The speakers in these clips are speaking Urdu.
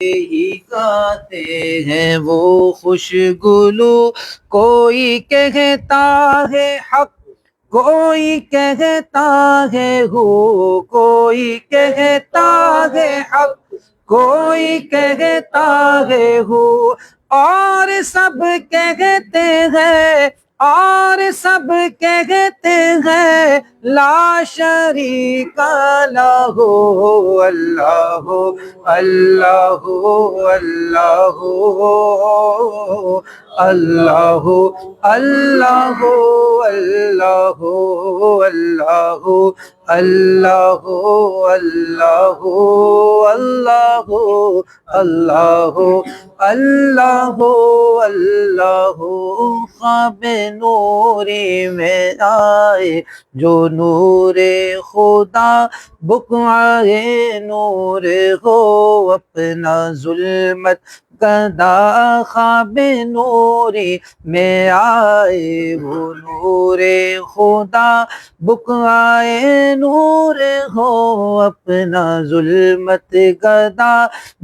ہی گاتے ہیں وہ خوشگلو، کوئی کہتا ہے حق، کوئی کہتا ہے ہو، کوئی کہتا ہے حق، کوئی کہتا ہے ہو، اور سب کہتے ہیں، اور سب کہتے ہیں لا شریک لہ، اللہ اللہ اللہ اللہ اللہ اللہ اللہ اللہ اللہ اللہ اللہ اللہ اللہ، خواب نوری میں آئے جو نور خدا، بقعہ نور ہو اپنا ظلمت گدا، خواب نوری میں آئے وہ نور خدا، بقعہ نور ہو اپنا ظلمت گدا،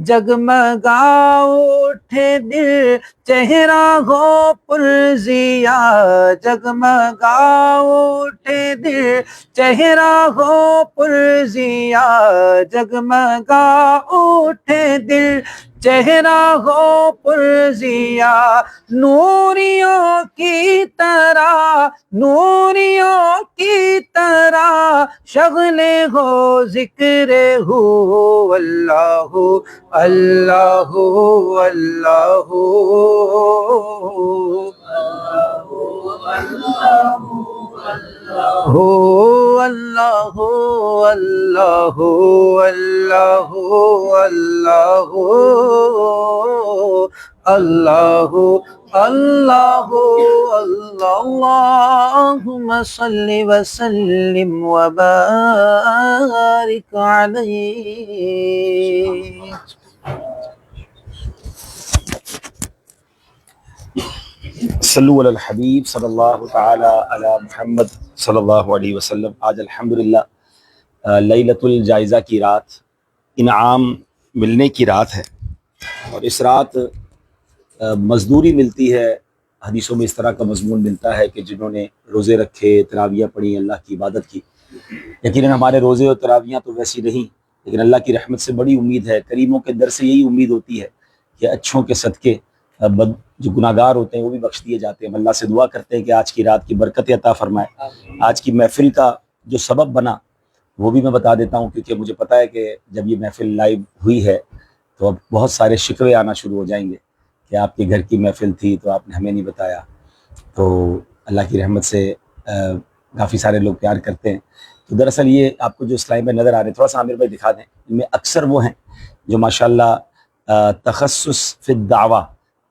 جگمگا اٹھے دل چہرہ ہو پرزیا، جگمگا اٹھے دل چہرہ ہو پرزیا، جگمگا اٹھے دل چہرہ ہو پرزیا، نوریوں کی طرح، نوریوں کی طرح شغل ہو ذکر ہو، اللہ اللہ اللہ ہو، اللہ اللہ اللہ اللہ اللہ اللہ، اللہم صل وسلم وبارک علیہ۔ صلو علی الحبیب صلی اللہ تعالی علی محمد صلی اللہ علیہ وسلم۔ آج الحمدللہ لیلۃ الجائزہ کی رات، انعام ملنے کی رات ہے، اور اس رات مزدوری ملتی ہے۔ حدیثوں میں اس طرح کا مضمون ملتا ہے کہ جنہوں نے روزے رکھے، تراویح پڑھی، اللہ کی عبادت کی۔ یقیناً ہمارے روزے اور تراویحاں تو ویسی نہیں، لیکن اللہ کی رحمت سے بڑی امید ہے، کریموں کے در سے یہی امید ہوتی ہے کہ اچھوں کے صدقے جو گناہ گار ہوتے ہیں وہ بھی بخش دیے جاتے ہیں۔ ہم اللہ سے دعا کرتے ہیں کہ آج کی رات کی برکت عطا فرمائے۔ آج کی محفل کا جو سبب بنا وہ بھی میں بتا دیتا ہوں، کیونکہ مجھے پتا ہے کہ جب یہ محفل لائیو ہوئی ہے تو اب بہت سارے شکوے آنا شروع ہو جائیں گے کہ آپ کے گھر کی محفل تھی تو آپ نے ہمیں نہیں بتایا۔ تو اللہ کی رحمت سے کافی سارے لوگ پیار کرتے ہیں۔ تو دراصل یہ آپ کو جو سلائی میں نظر آ رہے ہیں، تھوڑا سا عامر بھائی دکھا دیں، ان میں اکثر وہ ہیں جو ماشاءاللہ تخصص فی الدعوہ،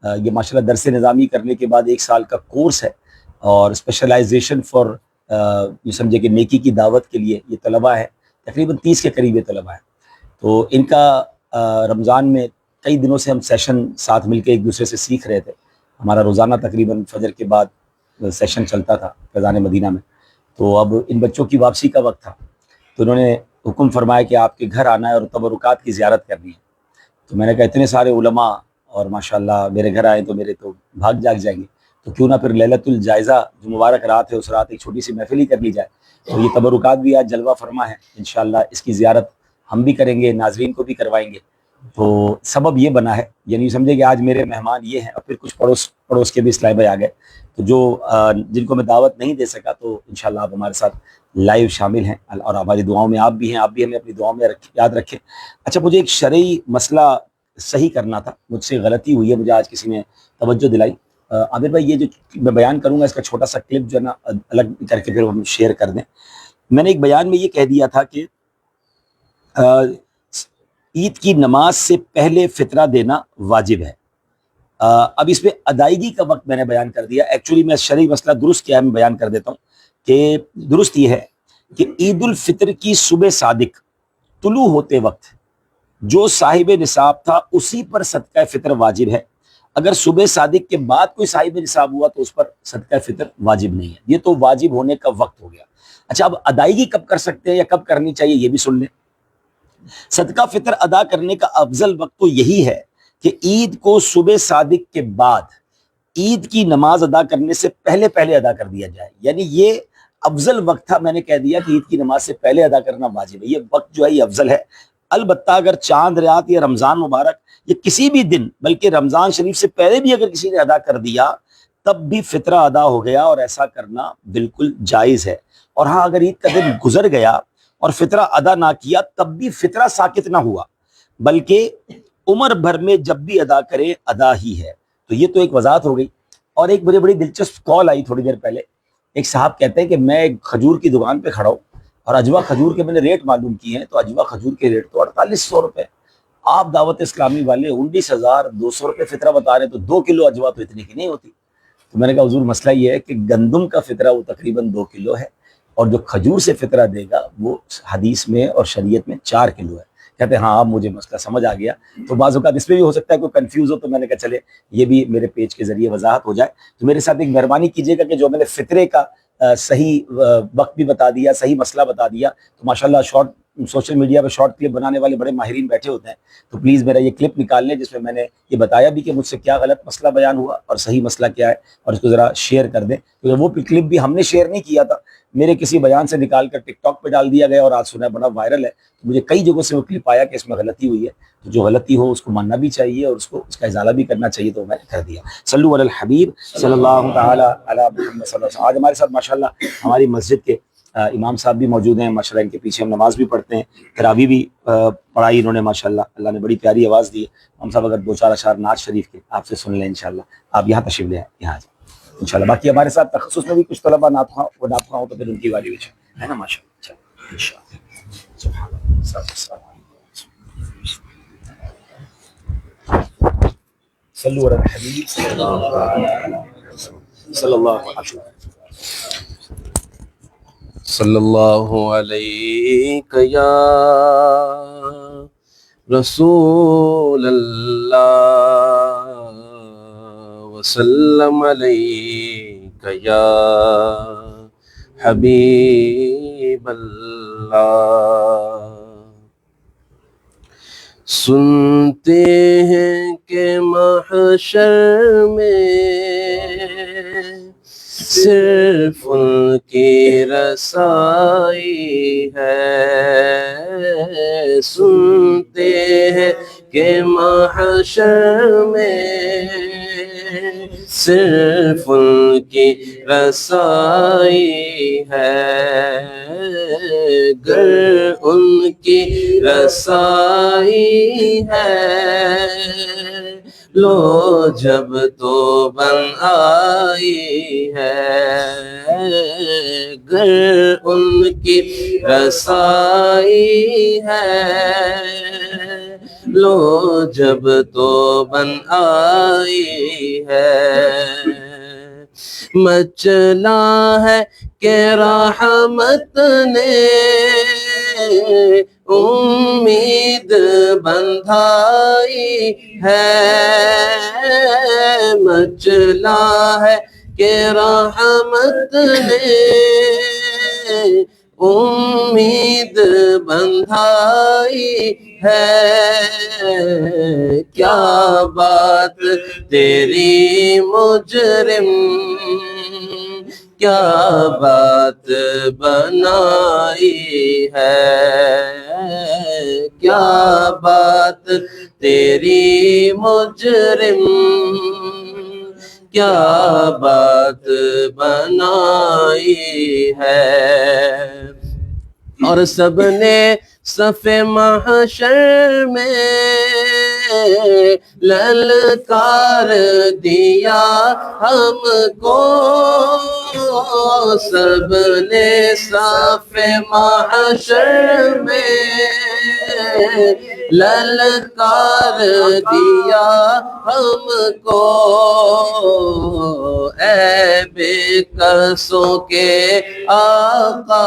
یہ ماشاءاللہ درس نظامی کرنے کے بعد 1 سال کا کورس ہے، اور اسپیشلائزیشن فار یہ سمجھے کہ نیکی کی دعوت کے لیے یہ طلبہ ہے، تقریباً 30 کے قریب یہ طلبہ ہیں۔ تو ان کا رمضان میں کئی دنوں سے ہم سیشن ساتھ مل کے ایک دوسرے سے سیکھ رہے تھے۔ ہمارا روزانہ تقریباً فجر کے بعد سیشن چلتا تھا فیضان مدینہ میں۔ تو اب ان بچوں کی واپسی کا وقت تھا، تو انہوں نے حکم فرمایا کہ آپ کے گھر آنا ہے اور تبرکات کی زیارت کرنی ہے۔ تو میں نے کہا اتنے سارے علماء اور ماشاءاللہ میرے گھر آئے تو میرے تو بھاگ جاگ جائیں گے، تو کیوں نہ پھر لیلۃ الجائزہ جو مبارک رات ہے اس رات ایک چھوٹی سی محفل ہی کر لی جائے۔ تو یہ تبرکات بھی آج جلوہ فرما ہے، انشاءاللہ اس کی زیارت ہم بھی کریں گے، ناظرین کو بھی کروائیں گے۔ تو سبب یہ بنا ہے، یعنی سمجھے کہ آج میرے مہمان یہ ہیں، اور پھر کچھ پڑوس کے بھی اسلائی بھائی آ گئے، تو جو جن کو میں دعوت نہیں دے سکا تو انشاءاللہ آپ ہمارے ساتھ لائیو شامل ہیں، اور ہماری دعاؤں میں آپ بھی ہیں، آپ بھی ہمیں اپنی دعاؤں میں یاد رکھیں۔ اچھا، مجھے ایک شرعی مسئلہ صحیح کرنا تھا، مجھ سے غلطی ہوئی ہے، مجھے آج کسی نے توجہ دلائی۔ عامر بھائی یہ جو میں بیان کروں گا اس کا چھوٹا سا کلپ جو ہے نا الگ کر کے پھر ہم شیئر کر دیں۔ میں نے ایک بیان میں یہ کہہ دیا تھا کہ عید کی نماز سے پہلے فطرہ دینا واجب ہے۔ اب اس پہ ادائیگی کا وقت میں نے بیان کر دیا۔ ایکچولی میں شرعی مسئلہ درست کیا ہے میں بیان کر دیتا ہوں کہ درست یہ ہے کہ عید الفطر کی صبح صادق طلوع ہوتے وقت جو صاحب نصاب تھا اسی پر صدقہ فطر واجب ہے۔ اگر صبح صادق کے بعد کوئی صاحب نصاب ہوا تو اس پر صدقہ فطر واجب نہیں ہے، یہ تو واجب ہونے کا وقت ہو گیا۔ اچھا، اب ادائیگی کب کر سکتے ہیں یا کب کرنی چاہیے یہ بھی سن لیں۔ صدقہ فطر ادا کرنے کا افضل وقت تو یہی ہے کہ عید کو صبح صادق کے بعد عید کی نماز ادا کرنے سے پہلے پہلے ادا کر دیا جائے، یعنی یہ افضل وقت تھا۔ میں نے کہہ دیا کہ عید کی نماز سے پہلے ادا کرنا واجب ہے، یہ وقت جو ہے یہ افضل ہے۔ البتہ اگر چاند رات یا رمضان مبارک یا کسی بھی دن، بلکہ رمضان شریف سے پہلے بھی اگر کسی نے ادا کر دیا تب بھی فطرہ ادا ہو گیا، اور ایسا کرنا بالکل جائز ہے۔ اور ہاں، اگر عید کا دن گزر گیا اور فطرہ ادا نہ کیا تب بھی فطرہ ساقط نہ ہوا، بلکہ عمر بھر میں جب بھی ادا کرے ادا ہی ہے۔ تو یہ تو ایک وضاحت ہو گئی۔ اور ایک بڑی دلچسپ کال آئی تھوڑی دیر پہلے، ایک صاحب کہتے ہیں کہ میں ایک کھجور کی دکان پہ کھڑا ہوں اور اجوا کھجور کے میں نے ریٹ معلوم کیے ہیں، تو اجوا کھجور کے ریٹ تو 4800 روپے، آپ دعوت اسلامی والے 19,200 روپے فطرہ بتا رہے ہیں، تو 2 کلو اجوا تو اتنے کی نہیں ہوتی۔ تو میں نے کہا حضور مسئلہ یہ ہے کہ گندم کا فطرہ وہ تقریباً 2 کلو ہے، اور جو کھجور سے فطرہ دے گا وہ حدیث میں اور شریعت میں 4 کلو ہے۔ کہتے ہیں ہاں اب مجھے مسئلہ سمجھ آ گیا۔ تو بعض اوقات اس میں بھی ہو سکتا ہے کوئی کنفیوز ہو، تو میں نے کہا چلے یہ بھی میرے پیج کے ذریعے وضاحت ہو جائے۔ تو میرے ساتھ ایک مہربانی کیجیے گا کہ جو میں نے فطرے کا صحیح وقت بھی بتا دیا، صحیح مسئلہ بتا دیا، تو ماشاءاللہ سوشل میڈیا پہ شارٹ کلپ بنانے والے بڑے ماہرین بیٹھے ہوتے ہیں، تو پلیز میرا یہ کلپ نکال لیں جس میں نے یہ بتایا بھی کہ مجھ سے کیا غلط مسئلہ بیان ہوا اور صحیح مسئلہ کیا ہے، اور اس کو ذرا شیئر کر دیں، کیونکہ وہ کلپ بھی ہم نے شیئر نہیں کیا تھا، میرے کسی بیان سے نکال کر ٹک ٹاک پہ ڈال دیا گیا، اور آج سنا بڑا وائرل ہے۔ تو مجھے کئی جگہوں سے وہ کلپ آیا کہ اس میں غلطی ہوئی ہے، تو جو غلطی ہو اس کو ماننا بھی چاہیے اور اس کا ازالہ بھی کرنا چاہیے، تو میں نے کر دیا۔ صلو علی الحبیب صلی اللہ تعالی علی محمد صلی اللہ علیہ وسلم۔ آج ہمارے ساتھ ماشاءاللہ ہماری مسجد کے امام صاحب بھی موجود ہیں، ماشاءاللہ ان کے پیچھے ہم نماز بھی پڑھتے ہیں، تراویح بھی پڑھائی انہوں نے، ماشاءاللہ اللہ نے بڑی پیاری آواز دی ہے۔ ہم صاحب اگر 2-4 اشعار نعت شریف کے آپ سے سن لیں انشاءاللہ، آپ یہاں تشریف لے آئیں، یہاں جائیں انشاءاللہ۔ باقی ہمارے ساتھ تخصص میں بھی کچھ طلبہ نعت خواہ ہوں تو پھر ان کی باری بھی ہے نا، ماشاءاللہ انشاءاللہ۔ سبحان اللہ۔ صلو علی الحبیب صلی اللہ علیہ وسلم۔ صلی اللہ علیہ یا رسول اللہ وسلم علیہ یا حبیب اللہ۔ سنتے ہیں کہ محشر میں صرف ان کی رسائی ہے، سنتے ہیں کہ محشر میں صرف ان کی رسائی ہے، گر ان کی رسائی ہے لو جب تو بن آئی ہے، گر ان کی رسائی ہے لو جب تو بن آئی ہے، مچلا ہے کہ رحمت نے امید بندھائی ہے، مچلا ہے کہ رحمت نے امید بندھائی ہے، کیا بات تیری مجرم کیا بات بنائی ہے، کیا بات تیری مجرم کیا بات بنائی ہے، اور سب نے صف محشر میں للکار دیا ہم کو، سب نے صف محشر میں للکار دیا ہم کو، اے بے کسوں کے آقا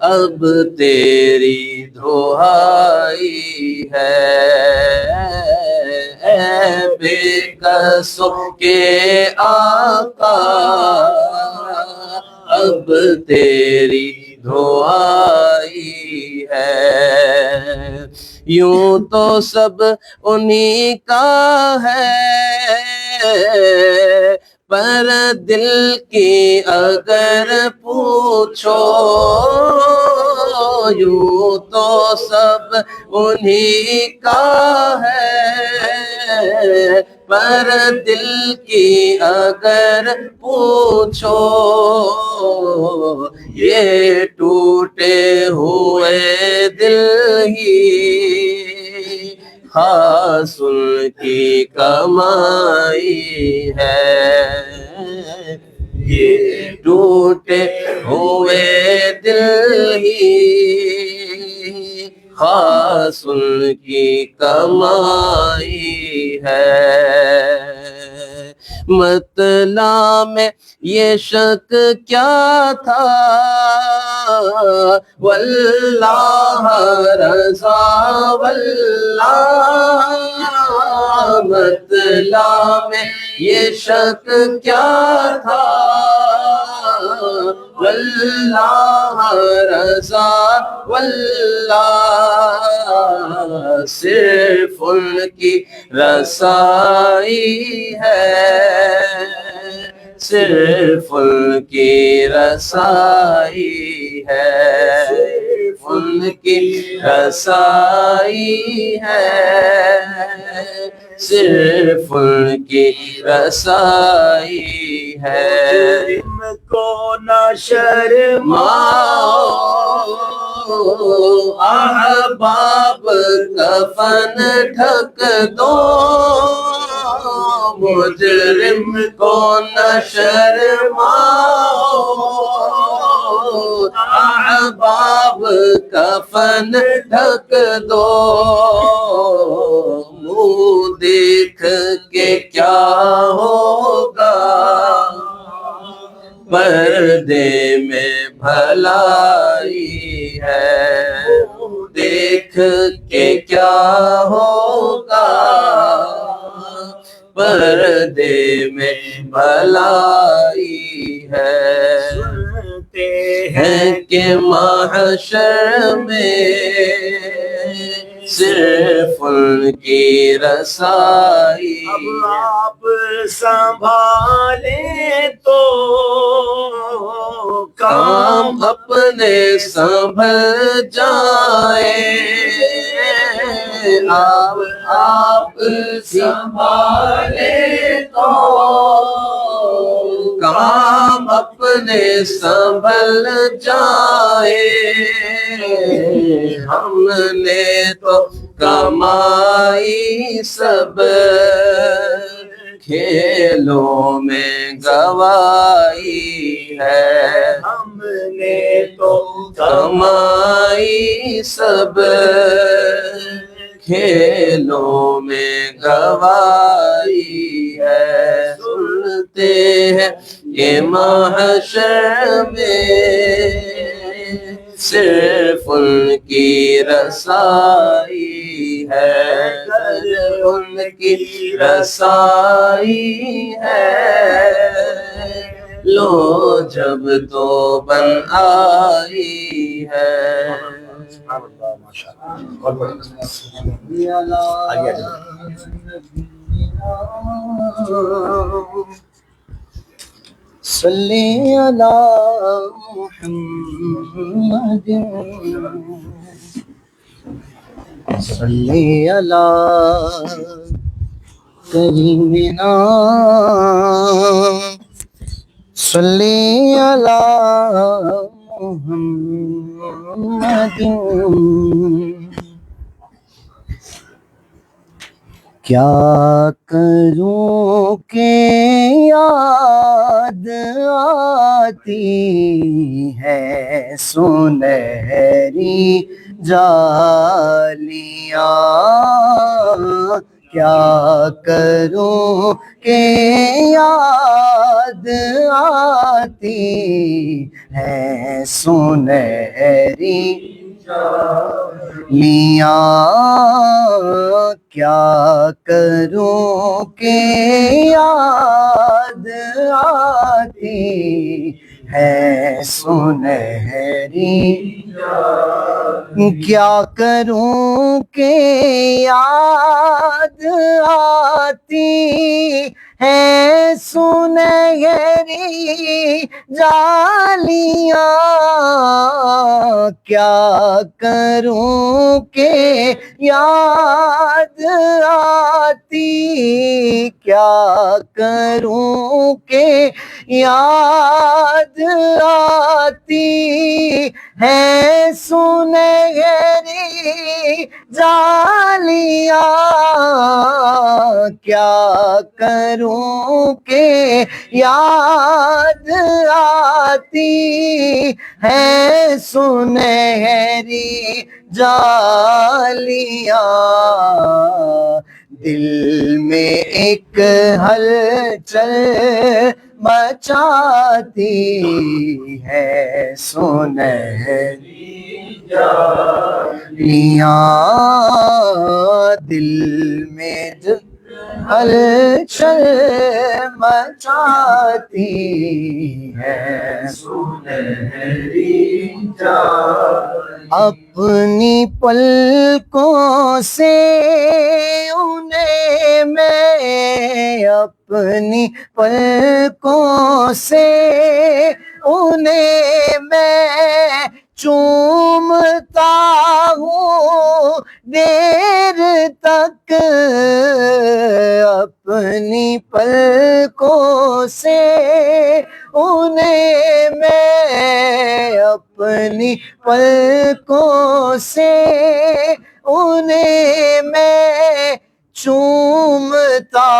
اب تیری دعائی ہے، اے بے کسوں کے آقا اب تیری دعائی ہے، یوں تو سب انہی کا ہے، پر دل کی اگر پوچھو، یوں تو سب انہی کا ہے، پر دل کی اگر پوچھو، یہ ٹوٹے ہوئے دل ہی خاص ان کی کمائی ہے، یہ ٹوٹے ہوئے دل ہی خاص ان کی کمائی ہے۔ مطلع میں یہ شک کیا تھا، واللہ رضا واللہ، مطلع میں یہ شک کیا تھا، واللہ رضا واللہ، صرف ان کی رسائی ہے، صرف ان کی رسائی ہے، صرف ان کی رسائی ہے، صرف ان کی رسائی ہے۔ مجرم کو نہ شرماؤ، احباب کفن ڈھک دو، مجرم کو نہ شرماؤ، احباب کفن ڈھک دو، منہ دیکھ کے کیا ہوگا، پردے میں بھلائی ہے، دیکھ کے کیا ہوگا، پردے میں بھلائی ہے۔ سنتے ہیں کہ محشر میں صرف ان کی رسائی، اب آپ سنبھالیں تو کام اپنے سنبھل جائیں، آپ سنبھالیں تو کام اپنے سنبھل جائیں، ہم نے تو کمائی سب کھیلوں میں گوائی ہے، ہم نے تو کمائی سب کھیلوں میں گوائی ہے۔ سنتے ہیں کہ محشر میں صرف ان کی رسائی ہے، ان کی رسائی ہے، لو جب تو بن آئی ہے۔ صلی علی محمد، صلی علی کریمنا، صلی علی محمد۔ کیا کروں کہ یاد آتی ہے سنہری جالیاں، کیا کروں کہ یاد آتی ہے سنہری جالیاں، کیا کروں کہ یاد آتی ہے سنہری، کیا کروں کہ یاد آتی ہے سنہری جالیاں، کیا کروں کہ یاد آتی، کیا کروں کہ یاد آتی ہے سنہری جالیاں، کیا کروں کہ یاد آتی ہے سنہری جالیاں، دل میں ایک ہلچل مچاتی ہے سنہری جالیاں، دل میں ہلچل مچاتی ہے سنہری جالیاں، اپنی پلکوں سے انہیں میں، اپنی پلکوں سے انہیں میں چومتا ہوں دیر تک، اپنی پلکوں سے انہیں میں، اپنی پلکوں سے انہیں میں چومتا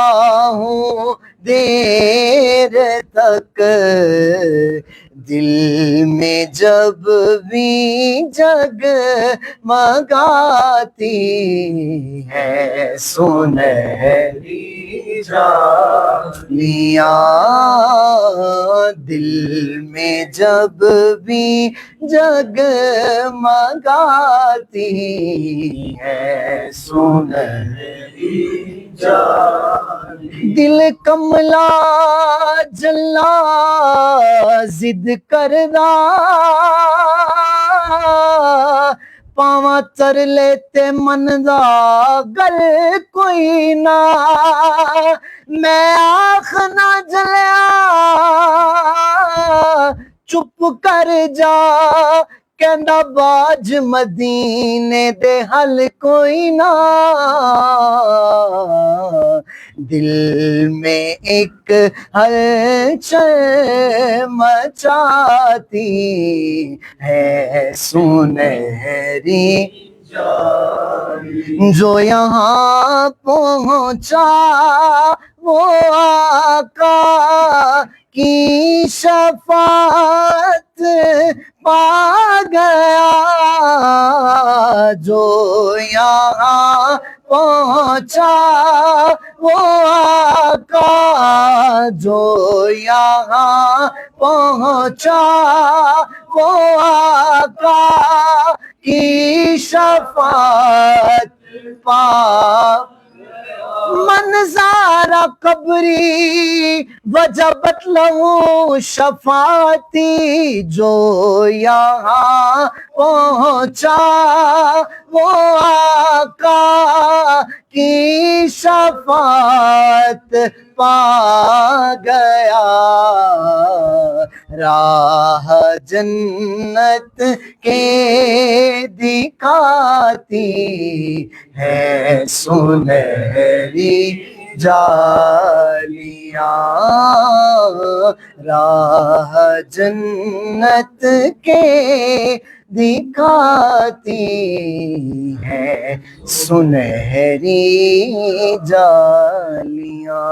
ہوں دیر تک، دل میں جب بھی جگ مگاتی ہے سنہری جالیاں، دل میں جب بھی جگ مگاتی ہے سنہری جالیاں، دل کملا جلا ضد کردا، پاواں ترلے تے مندا گل کوئی نہ، میں آخنا جلیا چپ کر جا، کہندا باج مدینے دے حل کوئی نہ، دل میں ایک ہلچل مچاتی ہے سنہری جالیاں، جو یہاں پہنچا وہ آقا کی شفاعت پا گیا، جو یہاں پہنچا وہ آقا، جو یہاں پہنچا وہ آقا کی شفاعت پا، منظارہ قبری وجہ بتلوں شفاعتی، جو یہاں پہنچا وہ آقا کی شفاعت پا گیا، راہ جنت کے دکھاتی ہے سنہری جالیاں، راہ جنت کے دکھاتی ہے سنہری جالیاں۔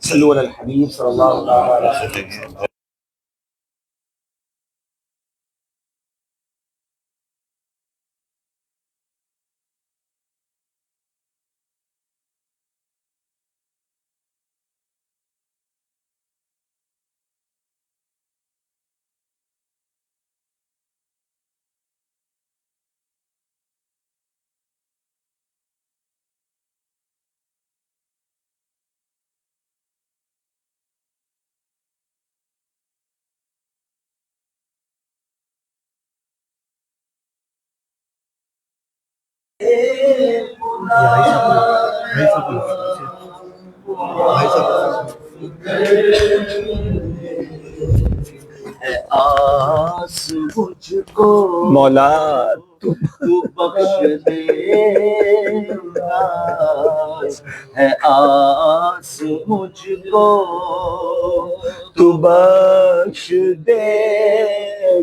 صلو علی الحبیب صلی اللہ علیہ وسلم۔ آس مجھ کو مولا تو تو بخش دے گا، ہے آس مجھ کو تو بخش دے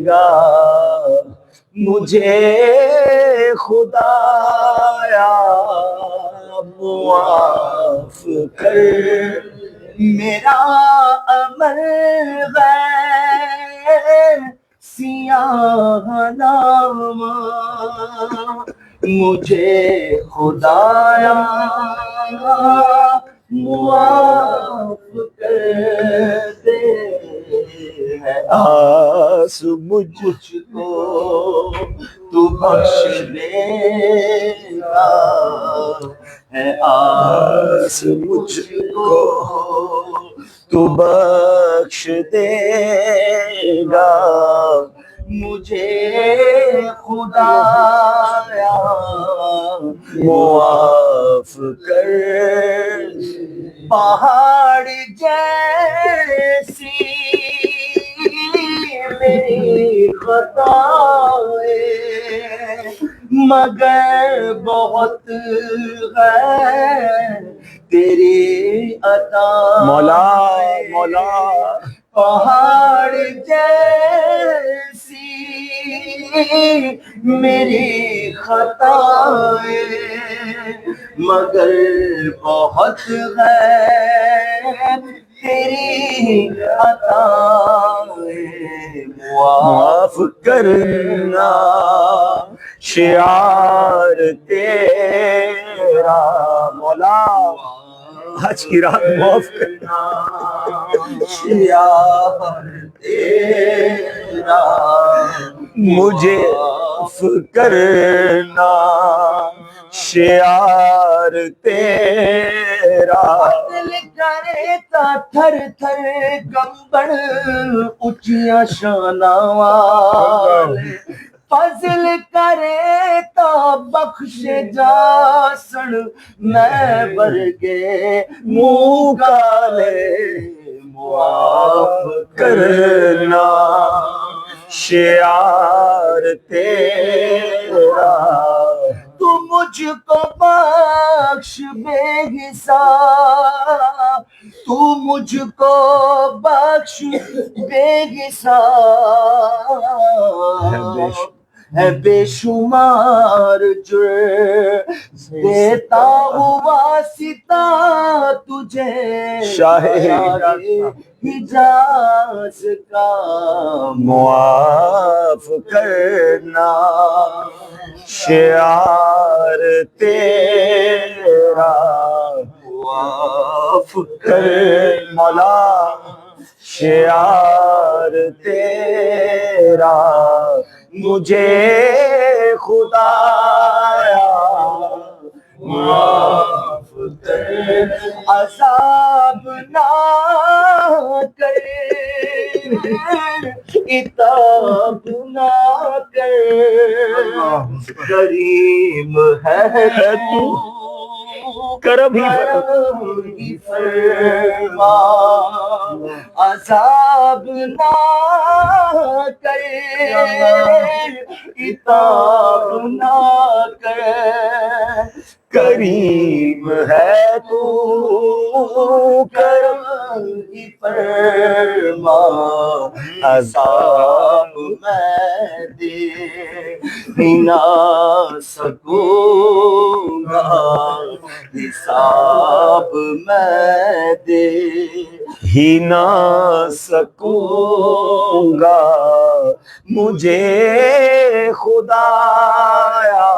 گا، مجھے خدایا معاف کر، میرا عمل غیر سیاہ نامہ، مجھے خدایا معاف کر دے، ہے آس مجھ مجھ کو تو بخش دے گا، ہے آس مجھ کو تو بخش دے گا، مجھے خدایا معاف کر، پہاڑ جیسی میری خطائیں مگر بہت ہے تیری عطا، مولا پہاڑ جیسی میری خطائیں مگر بہت ہے تیری عطائیں، معاف کرنا شعار تیرا، مولا آج کی رات معاف کرنا شعار تیرا، مجھے معاف کرنا شعار تیرا، دل کرے تا تھر تھر کمبڑ اچیاں شاناں والے، فضل کرے تا بخش جاسن میں برگے منہ کالے، معاف کرنا شعار تیرا، تو مجھ کو بخش بے حساب، تو مجھ کو بخش بے حساب، ہے بے شمار جرم دیتا ہوا ستا تجھے، شاہ حجاز کا معاف کرنا شعار تیرا، معاف کر مولا شعار تیرا، مجھے خدایا معاف کر، عذاب نہ کر عتاب نہ کر، کریم ہے تو کرم ہی فرما، عذاب نہ کر عتاب نہ کر، کریم ہے تو کرم ہی فرما، عذاب میں دے ہی نہ سکوں گا، حساب میں دے ہی نہ سکوں گا، مجھے خدایا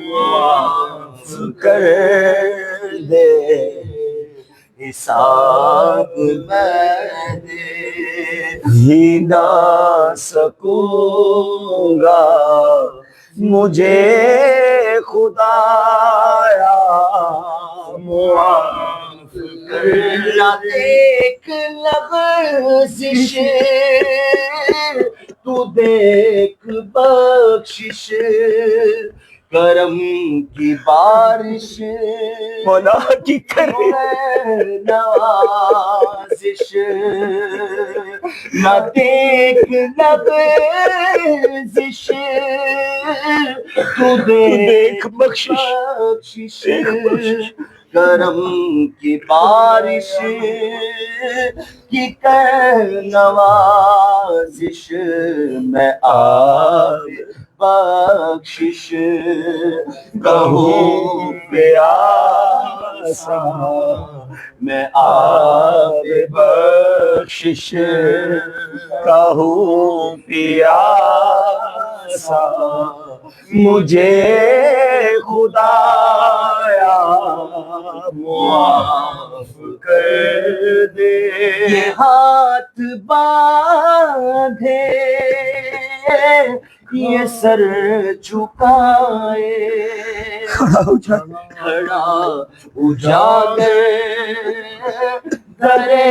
معاف کر دے، حساب میں دے ہی نہ سکوں گا، مجھے خدایا معاف کر نہ دیکھ لغزش تو دیکھ بخشش، کرم کی بارش مولا کی کرے نوازش، نہ دیکھ لغزش، تو دیکھ بخشش، بخشش، کرم کی بارش کی کر نوازش، میں آب بخشش کہوں پیاسا، میں آب بخشش کہوں پیاسا، مجھے خدایا معاف کر دے. یہ ہاتھ باندھے یہ سر جھکائے، کھڑا ہو جا کھڑا اجاگر درے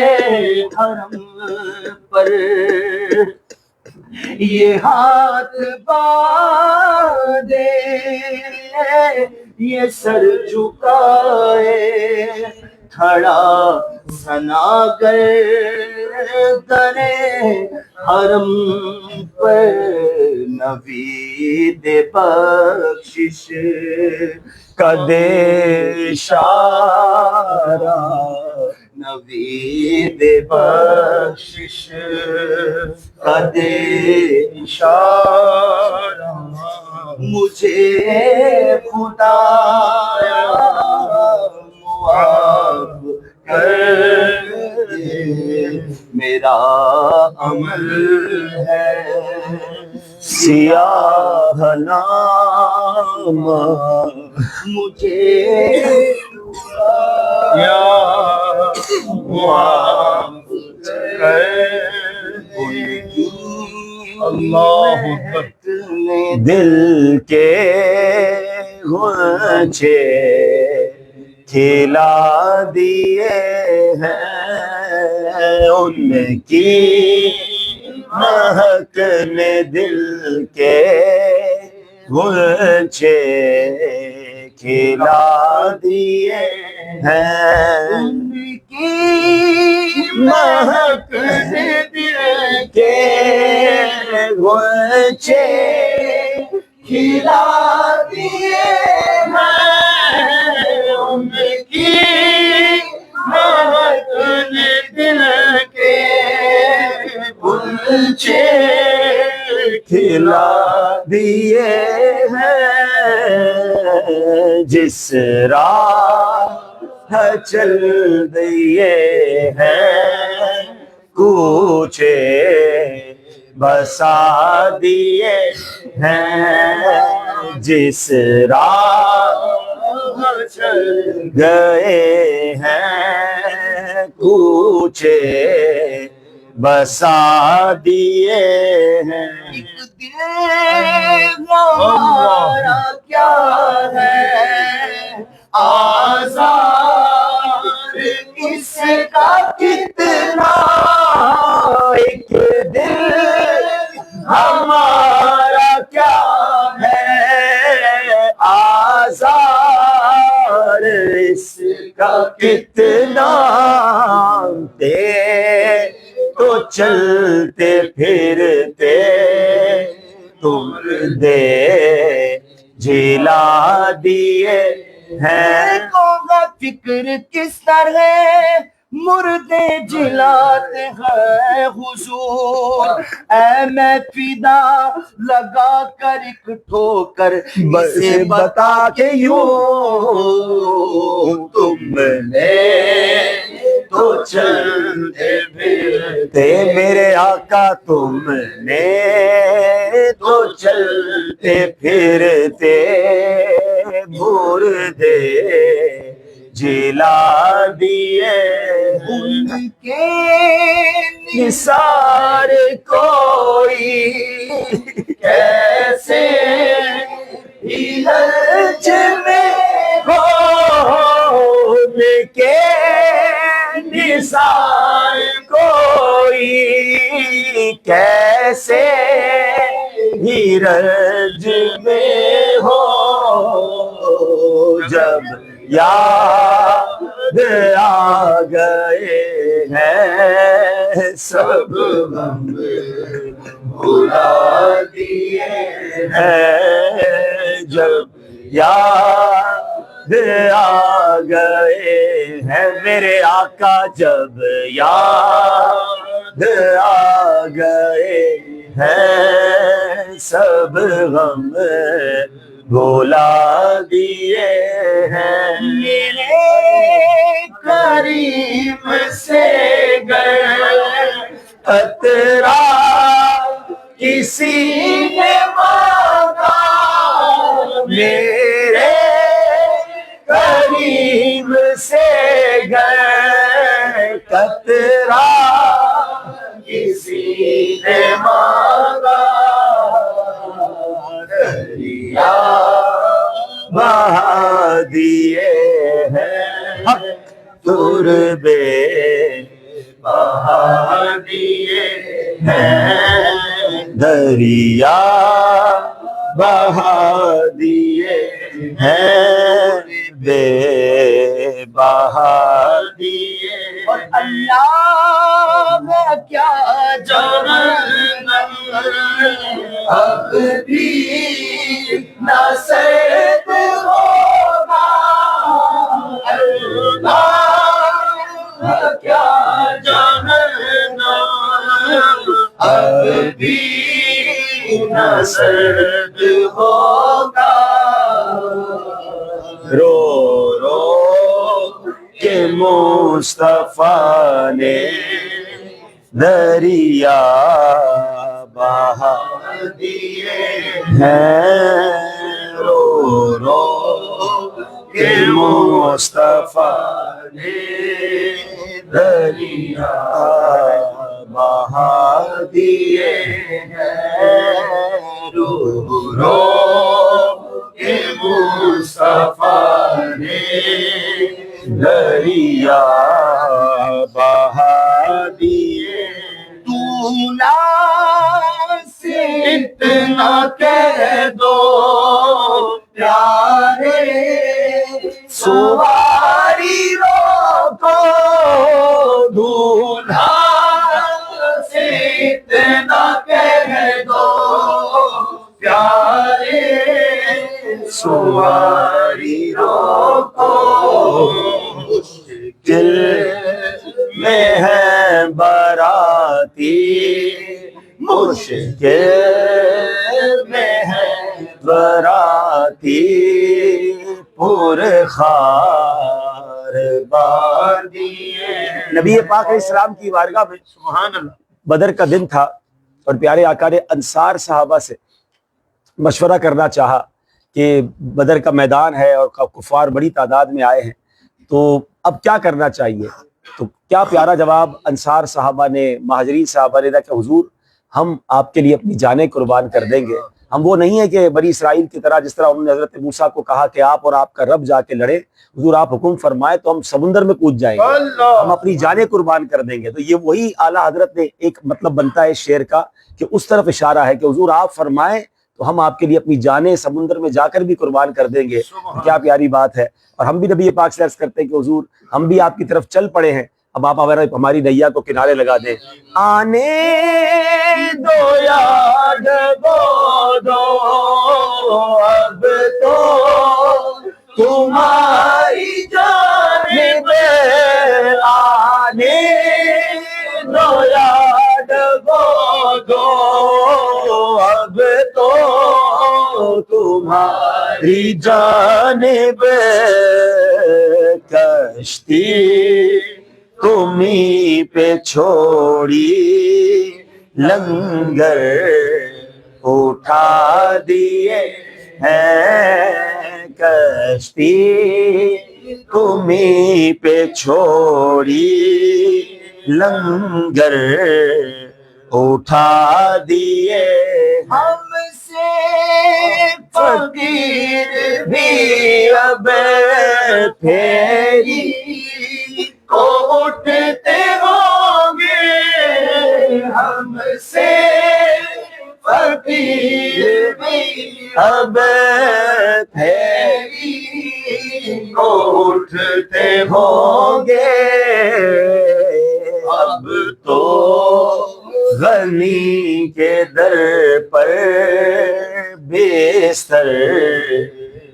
حرم پر، یہ ہاتھ باندھے یہ سر جھکائے، کھڑا سناگر درے حرم پر، نوید بخشش کدے اشارہ، نوید بخشش کدے اشارہ، مجھے خدایا معاف کر دے، میرا عمل ہے سیاہ نامہ، مجھے معاف کر دے. اللہ اکبر. دل کے غنچے کھلا دیے ہیں، ان کی مہک نے دل کے غنچے کھلا دیے ہیں، ان کی مہک سے دل کے غنچے کھلا دیے ہیں، ان کی مہک نے دل کے غنچے کھلا دیے ہیں، جس راہ چل دیے ہیں، کوچے بسا دیے ہیں، جس راہ چل گئے ہیں، کوچے بسا دیے ہیں. ایک دل ہمارا کیا ہے آزار اس کا کتنا، ایک دل ہمارا کیا ہے آزار اس کا کتنا، تے تو چلتے پھرتے تم دے جلا دیے ہیں. ہوگا فکر کس طرح مردے جلاتے ہیں حضور، اے میں فدا لگا کر ایک ٹھوکر اسے بتا کے یوں، تم نے تو چلتے پھرتے میرے آقا، تم نے تو چلتے پھرتے مردے جلا دیے. ان کے نثار کوئی کیسے ہلچ میں ہو، ان کے نثار کوئی کیسے ہی رنج میں ہو، جب یاد آ گئے ہیں سب غم بھلا دیے ہیں، جب یاد آ گئے ہیں میرے آقا، جب یاد آ گئے ہیں سب غم بھلا دیے ہیں، میرے قریب سے گئے خطرہ کسی نے مانگا، میرے قریب سے گئے خطرہ کسی نے مانگا، دریا بہا دیے ہیں تربے بہا دیے ہیں، دریا بہا دیے ہیں بے بہا دیے، اور اللہ میں کیا جانم اب بھی نہ سید ہوگا، اللہ کیا جانم اب بھی نہ سید ہوگا، رو رو کہ مصطفیٰ نے دریا بہا دیے ہیں، رو رو کہ مصطفیٰ نے دریا بہا دیے ہیں، رو رو کہ مصطفیٰ نے دریا بہا دیے، تو سے اتنا کہہ دو پیارے سواری روکو، دولہا سے اتنا کہہ دو پیارے سواری روکو، مشکل میں ہے باراتی، مشکل میں ہے باراتی، پور خار باندیے، نبی پاک علیہ السلام کی بارگاہ میں سبحان اللہ بدر کا دن تھا، اور پیارے آقا نے انصار صحابہ سے مشورہ کرنا چاہا کہ بدر کا میدان ہے اور کفار بڑی تعداد میں آئے ہیں، تو اب کیا کرنا چاہیے؟ تو کیا پیارا جواب انصار صحابہ نے، مہاجرین صحابہ نے، کہ حضور ہم آپ کے لیے اپنی جانیں قربان کر دیں گے، ہم وہ نہیں ہیں کہ بنی اسرائیل کی طرح جس طرح انہوں نے حضرت موسیٰ کو کہا کہ آپ اور آپ کا رب جا کے لڑے، حضور آپ حکم فرمائے تو ہم سمندر میں کود جائیں گے، ہم اپنی جانیں قربان کر دیں گے۔ تو یہ وہی اعلیٰ حضرت نے ایک مطلب بنتا ہے شعر کا کہ اس طرف اشارہ ہے کہ حضور آپ فرمائیں تو ہم آپ کے لیے اپنی جانیں سمندر میں جا کر بھی قربان کر دیں گے۔ کیا پیاری بات ہے، اور ہم بھی نبی پاک سے عرض کرتے ہیں کہ حضور ہم بھی آپ کی طرف چل پڑے ہیں، اب آپ ہماری نیا کو کنارے لگا دیں۔ آنے دو یاد وہ دو اب تو تمہاری جانب، آنے دو یاد وہ دو اب تو تمہاری جانب، کشتی تمہیں پہ چھوڑی لنگر اٹھا دیے ہیں، کشتی تمہیں پہ چھوڑی لنگر اٹھا دیے، ہم سے فقیر بھی اب پھیری کو اٹھتے ہوں گے، ہم سے فقیر بھی اب پھیری ہوں گے اب تو غنی کے در پر بستر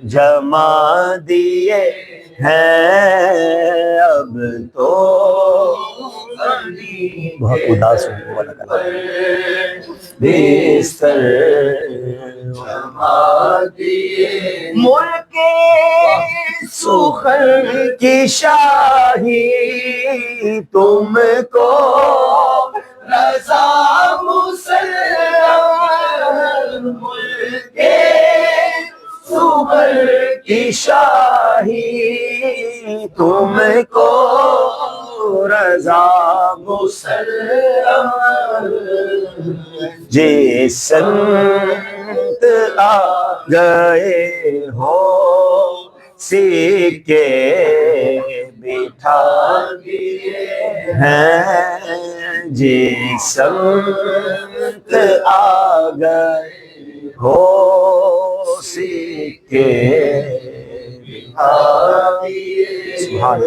جما دیے ہیں اب تو بہت اداس ہوا لگا بستر جما دیے ملک سخن کی شاہی تم کو رضا مسلم ملک سخن کی شاہی تم کو رضا مسلم جس سمت آ گئے ہو سکے بٹھا دیے ہیں جس سمت آ گئے ہو سکے بٹھا دیے سبحان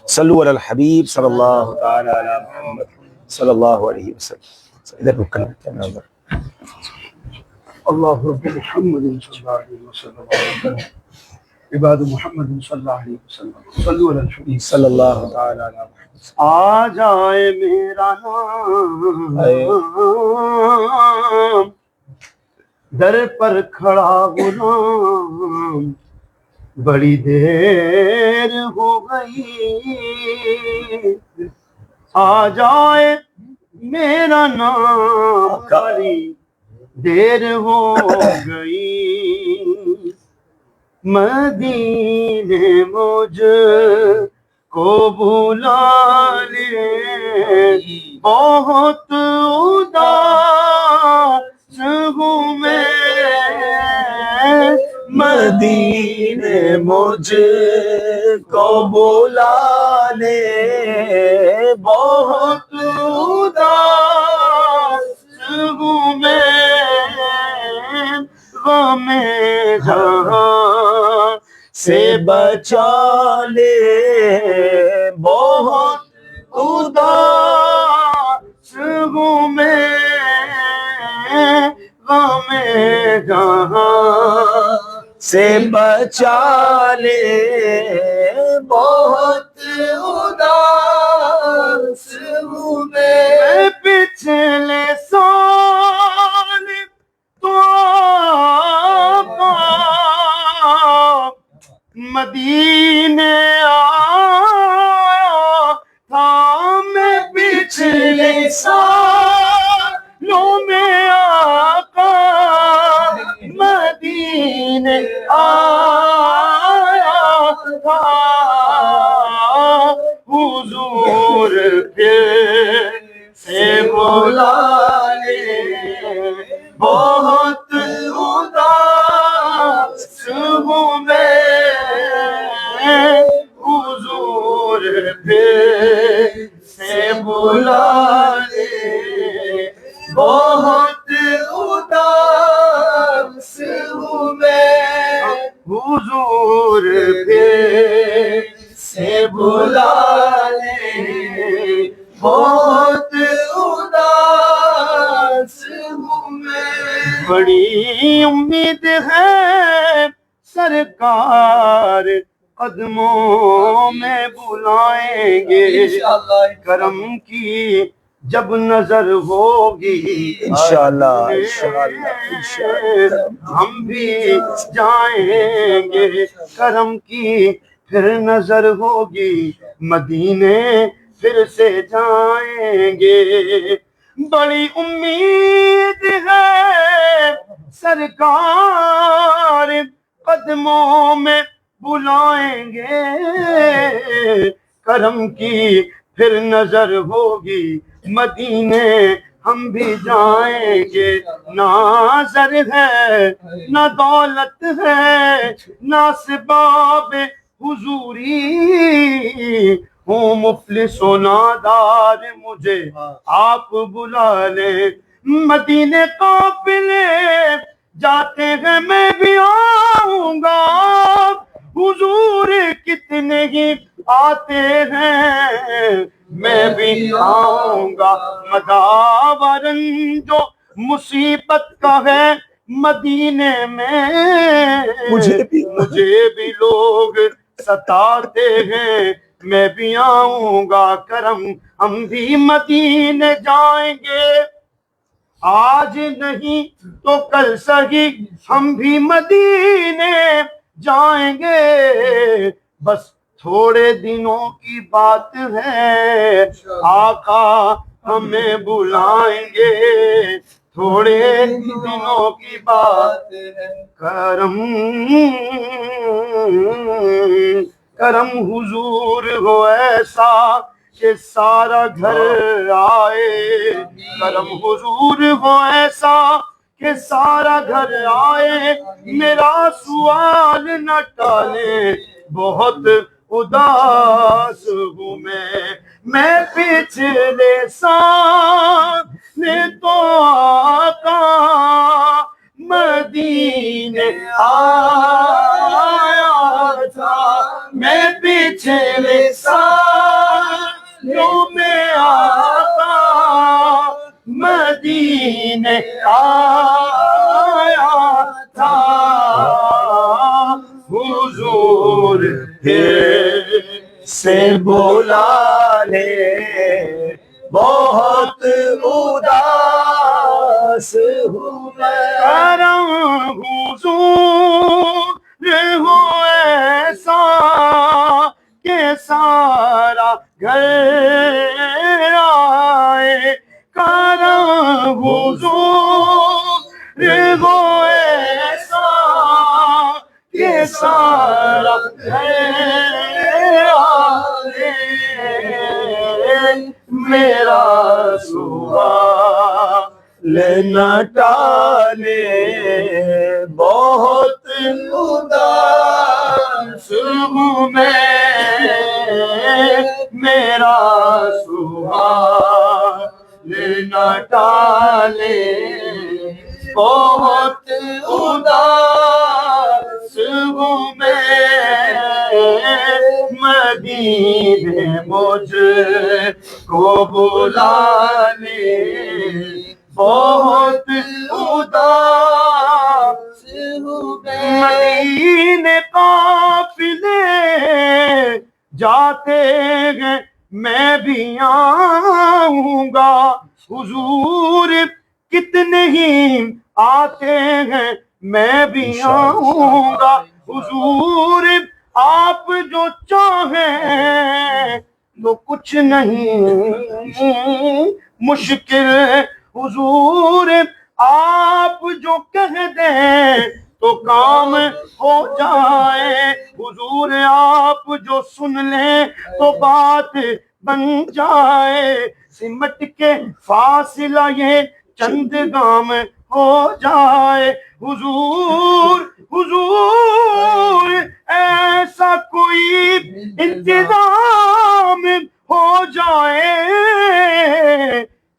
صلو علی الحبیب صلی اللہ تعالی علی محمد صلی اللہ علیہ وسلم ادھر رک کر اللہ رب محمد صلی اللہ علیہ وسلم عباد محمد صلی اللہ علیہ وسلم صلو علی الحبیب صلی اللہ تعالی علی محمد آ جائے میرا نام در پر کھڑا غلام بڑی دیر ہو گئی آ جائے میرا نام بڑی دیر ہو گئی مدینے مجھ کو بلا لے بہت اداس ہوں میں مدینے مجھ کو بلا لے بہت اداس ہوں میں غم جہاں سے بچا لے بہت اداس ہوں میں غم جہاں سے بچا لے بہت اداس ہوں میں پچھلے سال تو مدینے آیا تھا میں پچھلے سالوں میں آقا مدینے آیا تھا حضور پھر سے بلا لے بہت اداس ہوں میں حضور پھر سے بلا لے بہت اداس ہوں میں حضور پھر سے بلا لے بہت اداس ہوں میں بڑی امید ہے سرکار قدموں میں بلائیں گے کرم کی جب نظر ہوگی انشاءاللہ ہم بھی جائیں گے کرم کی پھر نظر ہوگی مدینے پھر سے جائیں گے بڑی امید ہے سرکار قدموں میں بلائیں گے کرم کی پھر نظر ہوگی مدینے ہم بھی جائیں گے نہ زر ہے نہ دولت ہے نہ اسباب حضوری ہوں مفلس و نادار مجھے آپ بلا لیں مدینے قافلے جاتے ہیں میں بھی آؤں گا نہیں آتے ہیں میں بھی آؤں گا مداورن جو مصیبت کا ہے مدینے میں مجھے بھی لوگ ستاتے ہیں میں بھی آؤں گا کرم ہم بھی مدینے جائیں گے آج نہیں تو کل سہی ہم بھی مدینے جائیں گے بس تھوڑے دنوں کی بات ہے آقا ہمیں بلائیں گے تھوڑے دنوں کی بات ہے کرم حضور ہو ایسا کہ سارا گھر آئے کرم حضور ہو ایسا کہ سارا گھر آئے میرا سوال نہ ٹالے بہت اداس ہوں میں پچھلے سال تو آقا مدینے آیا تھا میں پچھلے سالوں میں آقا مدینے آیا تھا حضور پھر سے بولا لے بہت اداس ہوں میں کرم حضور ہو ایسا کہ سارا گھر آئے کرم حضور ہو ایسا کہ سارا گھر آئے میرا سوال نہ ٹالے بہت اداس ہوں میں میرا سوال نہ ٹالے بہت اداس ہوں میں مدینے مجھ کو بلا لے بہت اداس ہوں میں مدینے قافلے جاتے ہیں میں بھی آؤں گا حضور کتنے ہی آتے ہیں میں بھی آؤں گا حضور آپ جو چاہیں تو کچھ نہیں مشکل حضور آپ جو کہہ دیں تو کام ہو جائے حضور آپ جو سن لیں تو بات بن جائے سمٹ کے فاصلہ یہ چند گام ہو جائے حضور حضور ایسا کوئی انتظام ہو جائے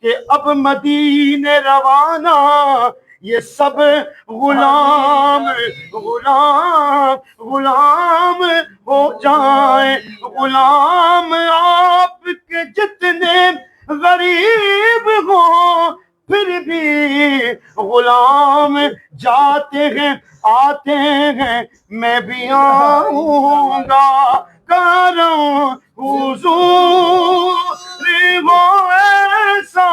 کہ اب مدینے روانہ یہ سب غلام غلام غلام ہو جائیں غلام آپ کے جتنے غریب ہوں پھر بھی غلام جاتے ہیں آتے ہیں میں بھی آؤں گا کرم حضور وہ ایسا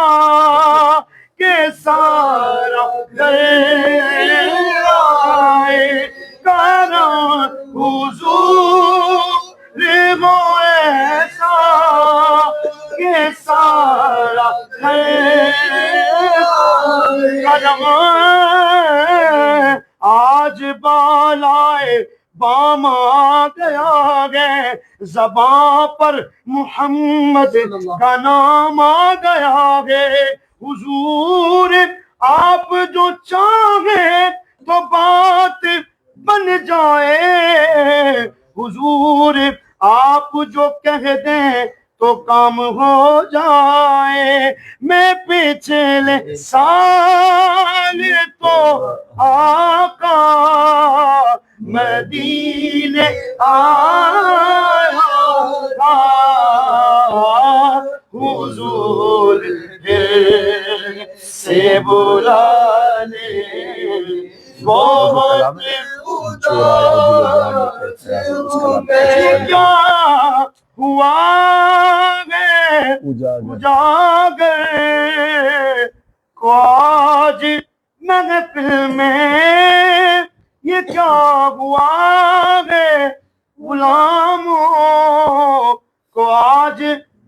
کہ سارا گھر آئے کرم حضور وہ ایسا کہ سارا کرم آج بالائے بام آ گیا ہے زباں پر محمد کا نام آ گیا ہے حضور آپ جو چاہیں تو بات بن جائے حضور آپ جو کہہ دیں تو کام ہو جائے میں پچھلے سال تو آقا مدینے آیا حضور پھر سے بلانے بہت کیا ہوا ہے اجاگر کو آج محفل میں، یہ کیا ہوا ہے غلاموں کو آج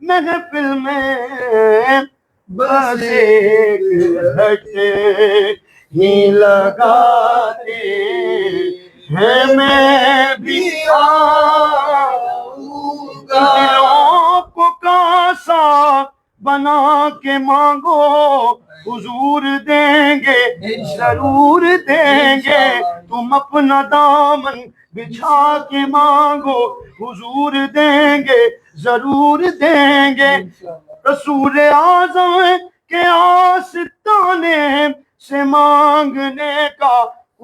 محفل میں، بس ایک گھٹے ہی لگاتے ہیں، میں بھی آؤں گا، دلوں کو کاسا بنا کے مانگو، حضور دیں گے ضرور دیں گے، تم اپنا دامن بچھا کے مانگو، حضور دیں گے ضرور دیں گے۔ رسول اعظم کے آستانے سے مانگنے کا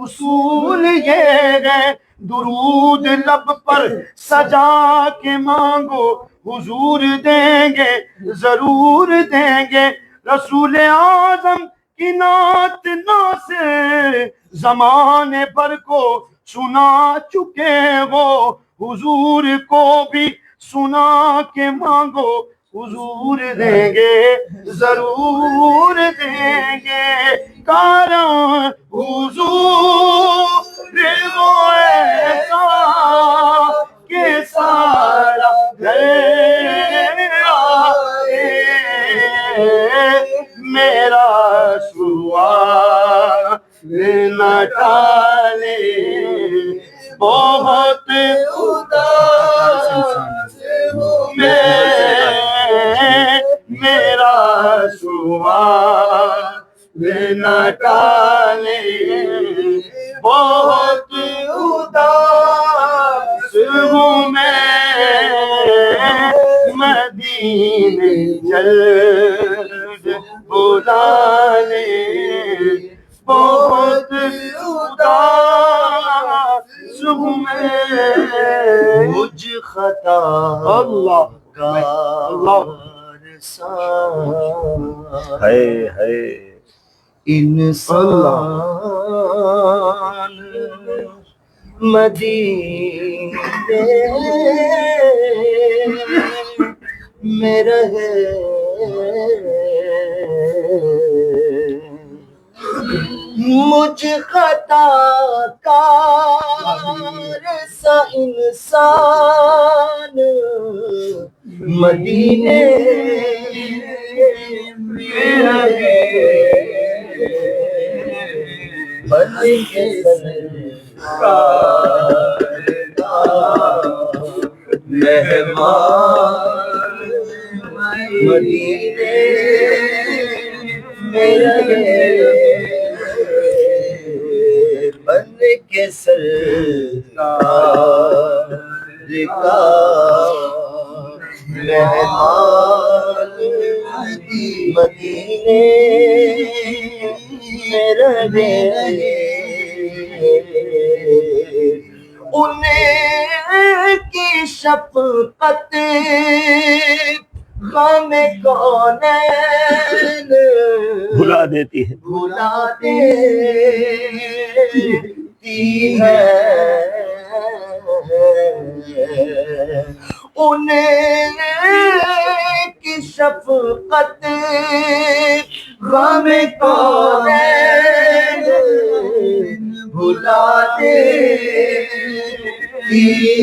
اصول یہ ہے، درود لب پر سجا کے مانگو، حضور دیں گے ضرور دیں گے۔ رسول اعظم کی نعت ناصر زمانے بھر کو سنا چکے ہو، حضور کو بھی سنا کے مانگو، حضور دیں گے ضرور دیں گے۔ کاراں حضور وہ ایسا کہ سارا گھر آئے، میرا سوال نہ ٹالے، بہت اداس میں میرا سوال نہ ٹالے، بہت اداس ہوں میں، مدینے جلد بلانے، بہت اداس ہوں میں، مجھ خطا اللہ کا ہے انسان مدینے میں رہے، مجھ خطا کار سا انسان مدینے میں رہے، بندے کے مہمان مدینے میں رہے، بندے کے سرکار کا مہمان مدینے میں رہے، انہیں کی شفقت غم کونین بھلا دیتی ہے، بھلا دیتی ہے، انہیں کی شفقت غم کونین بھلا دیتی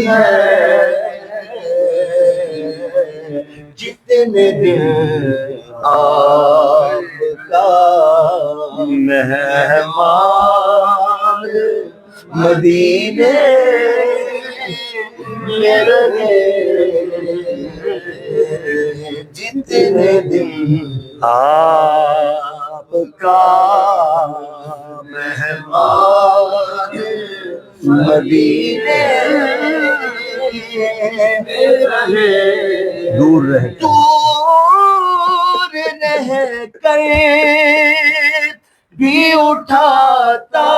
ہے، جتنے دن آپ کا مہمان مدینے میں رہے، جتنے دن آپ کا مہمان مدینے میں رہے، دور رہ کر بھی اٹھاتا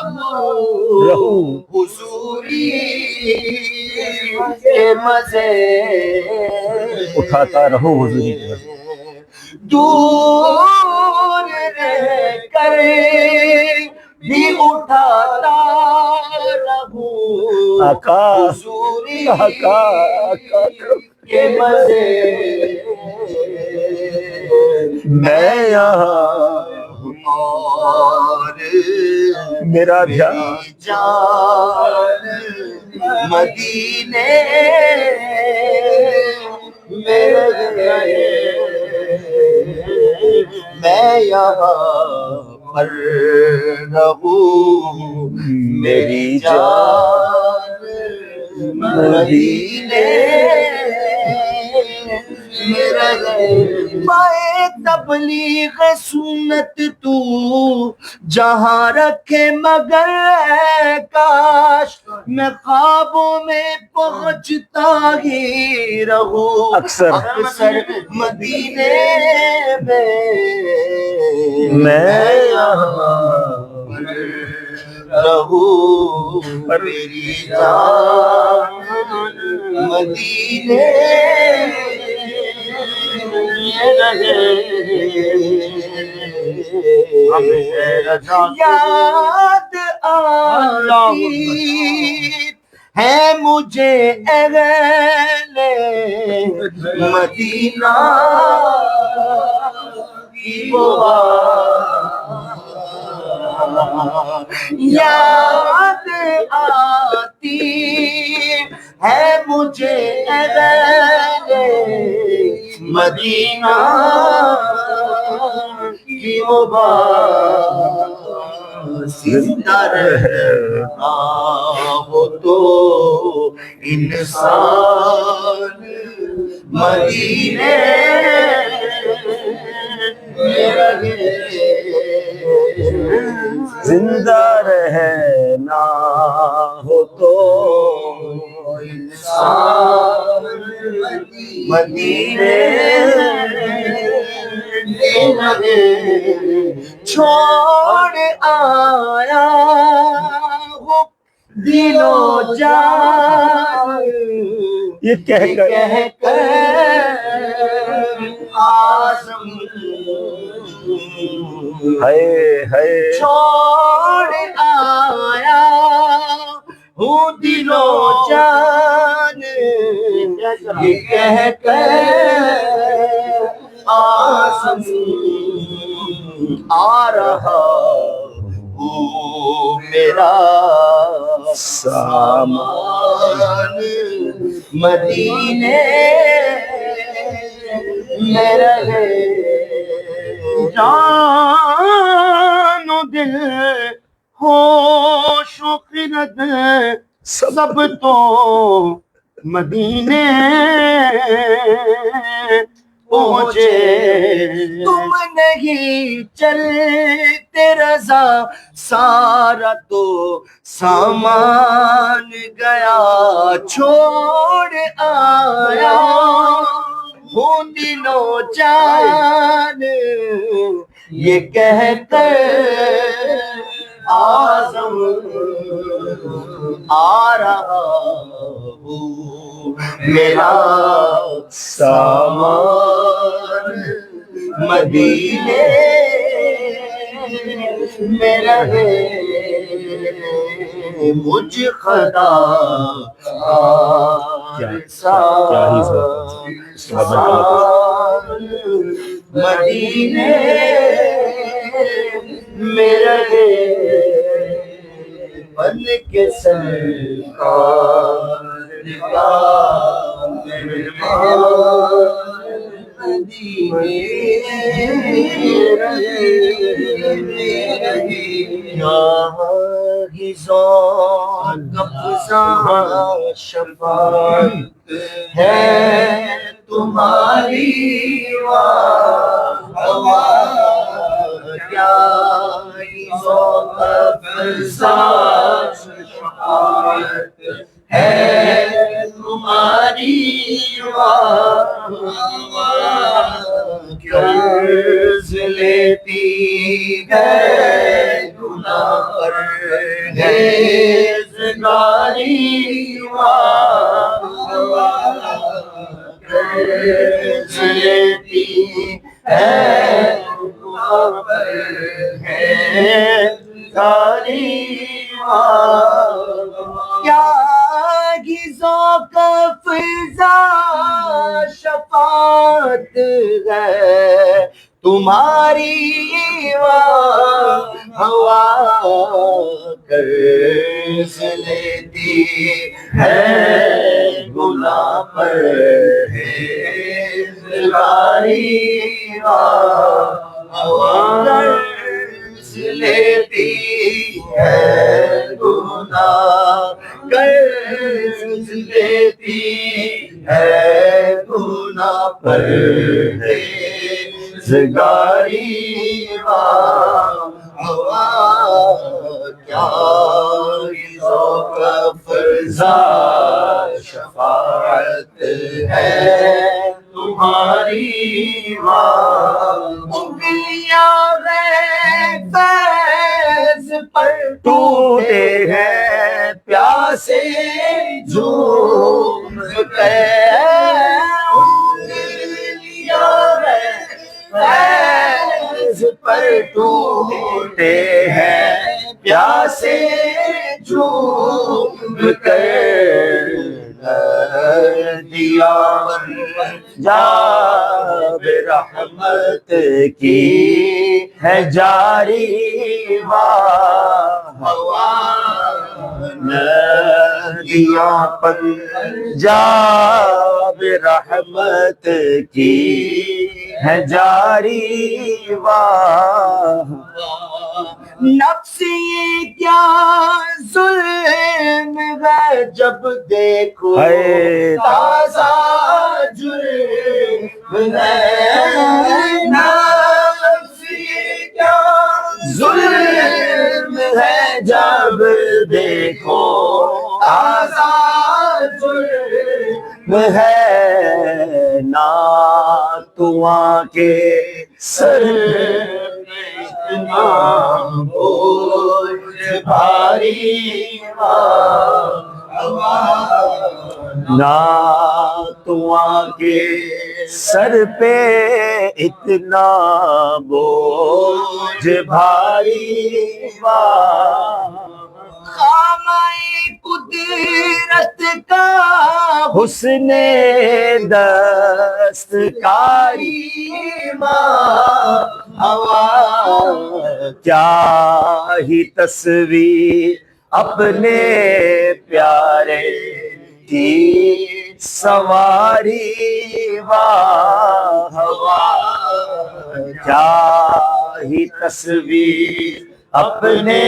ہوں حضوری کے مزے اٹھاتا رہو حضوری کے مزے. دور رہ کر بھی اٹھاتا رہوں آقا حضوری آقا آقا کے مزے. میں یہاں اور میرا دھیان جان مدینے میں رہے. میں یہاں پر رہوں میری جان مدینے میں رہے. پائے تبلیغ سنت تو جہاں رکھے مگر اے کاش میں خوابوں میں پہنچتا ہی رہوں اکثر مدینے میں. میں یہاں رہوں میری جان مدینے یاد آتی ہے مجھے اہل مدینہ کی وہ یاد آتی ہے مجھے اہل مدینہ کی وہ زندہ رہنا ہو تو انسان مدینے میں رہے. زندہ رہنا ہو تو انسان مدینے میں رہے. چھوڑ آیا ہوں دل و جان یہ کہہ کر آزم ہائے ہائے چھوڑ آیا ہوں دل و جان یہ کہہ کر آزم آ رہا وہ میرا سامان مدینے میں رہے. جان و دل ہوش و خرد سب تو مدینے پہنچے. تم نہیں چلتے رضا سارا تو سامان گیا چھوڑ آیا ہوں دل و جان یہ کہہ کر آزم آ رہا ہوں میرا سامان مدینے میں رہے. مجھ خدا مدینے میں رہے. بن کے سرکار کا شفاعت ہے تمہاری کیا شفاعت ہے تمہاری قرض لیتی ہے گناہ پر ہے زناری ہے تمہاں پر ہے کیا ہی ذوق افزا شفاعت ہے تمہاری ہوا قرض لیتی ہے گناہ پر ہے زاری ہوا قرض لیتی ہے گناہ قرض لیتی ہے گناہ پر ہے زگاری ہوا کیا ذوق افزا شفاعت ہے تمہاری انگلیاں گئے فیض پر ٹوٹے ہیں پیاسے جھوم کے فیض پر ٹوٹے ہیں پیاسے جھوم کر دیا جاب رحمت کی ہے جاری ہوا ندیاں پر جاب رحمت کی ہے جاری نفس یہ کیا ظلم ہے جب دیکھو ہے تازہ جرم ہے نفس یہ کیا ظلم ہے جب دیکھو تازہ جرم ہے ناتواں کے سر اتنا بوجھ بھاری ناتواں کے سر پہ اتنا بوجھ بھاری خامۂ قدرت کا حسن دستکاری ہوا کیا ہی تصویر اپنے پیارے کی سواری ہوا کیا ہی تصویر اپنے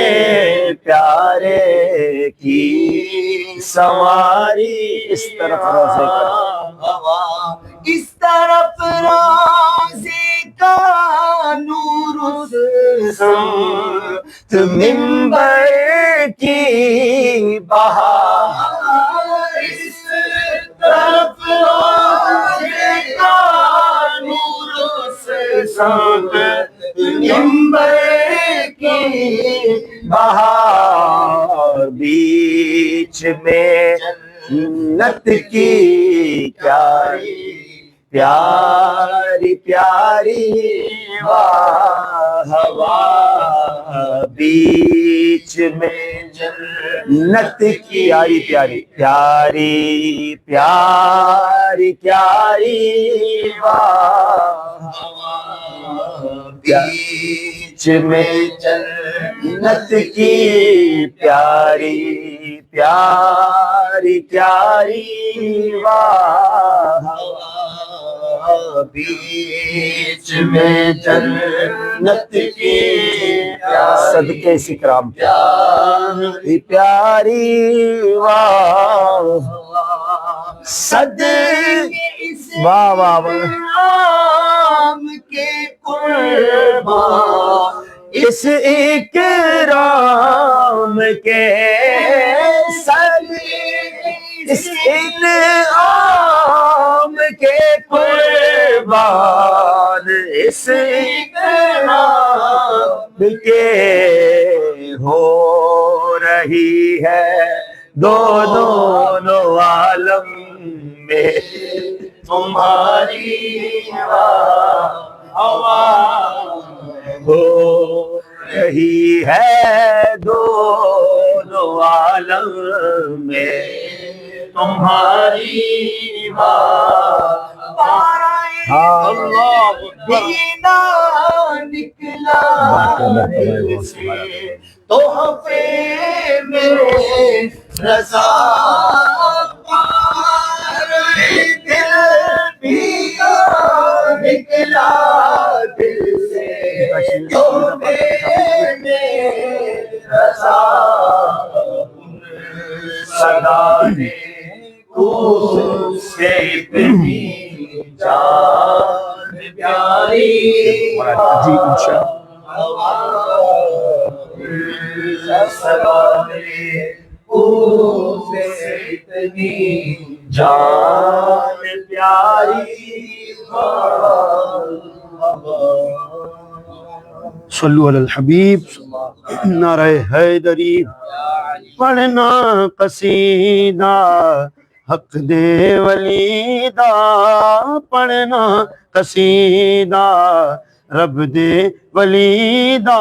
پیارے کی سواری اس طرف روزے کا اس طرف روزے کا نور سمت منبر کی بہار اس طرف روزے کا نور سمت منبر کی بہار بیچ میں جنت کی پیاری پیاری ہوا بیچ میں جنت کی پیاری پیاری پیاری پیاری پیاری بیچ میں جنت کی پیاری پیاری پیاری بیچ میں جنت کی صدقے سکرام پیاری پیاری واہ واہ عام کے قربان اس اکرام کے اس انعام کے قربان اس اکرام کے ہو رہی ہے دونوں عالم میں تمہاری ہو رہی ہے دونوں عالم میں تمہاری بات اللہ دینا نکلا دل سے تحفے میں رضا پار دل بھی نکلا دل سے تحفے میں رضا صدا نے سے اتنی جان پیاری جی انشاء صدا نے سے اتنی جان پیاری صلو علی الحبیب نعرہ حیدری پڑھنا قصیدہ حق دے ولیدہ پڑھنا قصیدہ رب دے ولیدہ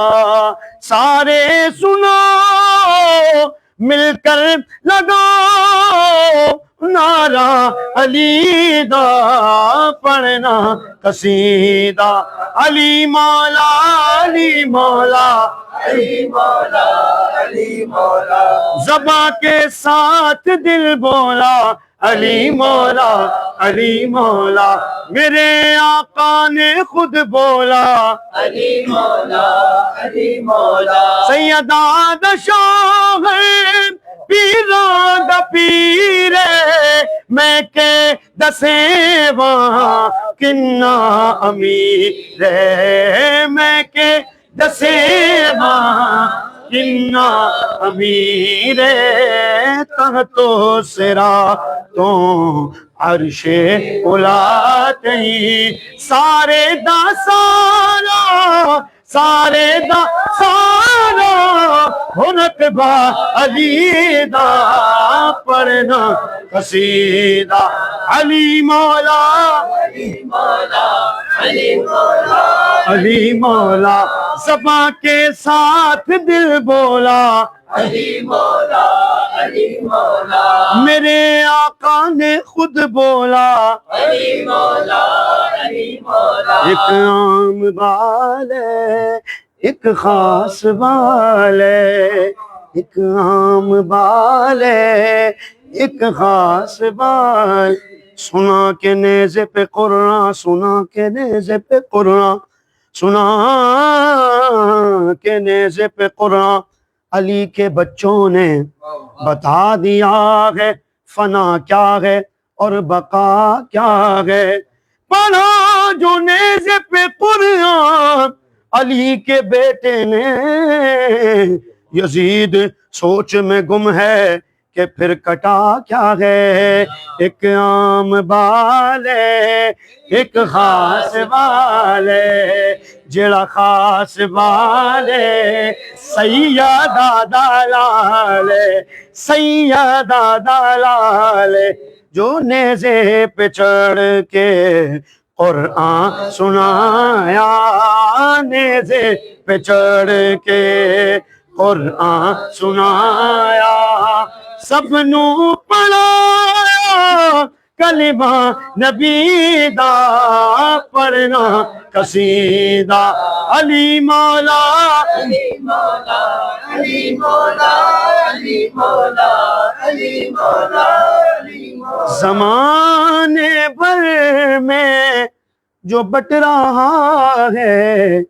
سارے سنو مل کر لگاؤ نعرہ علی دا پڑھنا قصیدہ علی مولا علی مولا علی مولا علی مولا زباں کے ساتھ دل بولا علی مولا علی مولا میرے آقا نے خود بولا علی مولا علی مولا سیدہ دشاہ پیراں دا پیرے میں کے دسیواں کنا امیر میں کے دسیواں کنا امیر تحتو سرا تو عرش اولا تہی سارے دا سارا سارے دا سارا رتبہ علی دا پڑھنا قصیدہ علی مولا علی مولا علی مولا علی مولا زباں کے ساتھ دل بولا علی مولا علی مولا میرے آقا نے خود بولا علی مولا علی مولا ایک عام بال ہے ایک خاص بال ہے ایک عام بال ہے ایک خاص بال سنا کے نیزے پہ قرآن سنا کے نیزے پہ قرآن سنا کے نیزے پہ قرآن علی کے بچوں نے بتا دیا ہے فنا کیا ہے اور بقا کیا ہے پڑھا جو نیزے پہ قرآن علی کے بیٹے نے یزید سوچ میں گم ہے کہ پھر کٹا کیا ہے ایک عام بال ہے ایک خاص بال ہے جڑا خاص بال ہے سیدہ دلال سیدہ دلال جو نیزے پہ چڑھ کے قرآن سنایا نیزے پہ چڑھ کے قرآن سنایا سب نو پڑھایا کلمہ نبی دا پڑھنا قصیدہ علی مولا علی مولا علی مولا علی مولا علی مولا علی مولا زمانے بھر میں جو بٹ رہا ہے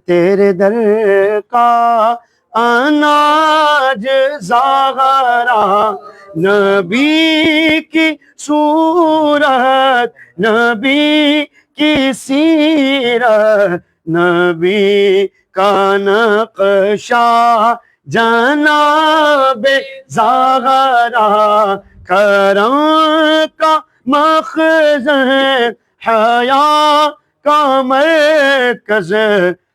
تیرے در کا اناج زاغرا نبی کی صورت نبی کی سیرت نبی کا نقشہ جناب زاغرا کرم کا مخزن حیا کا مرکز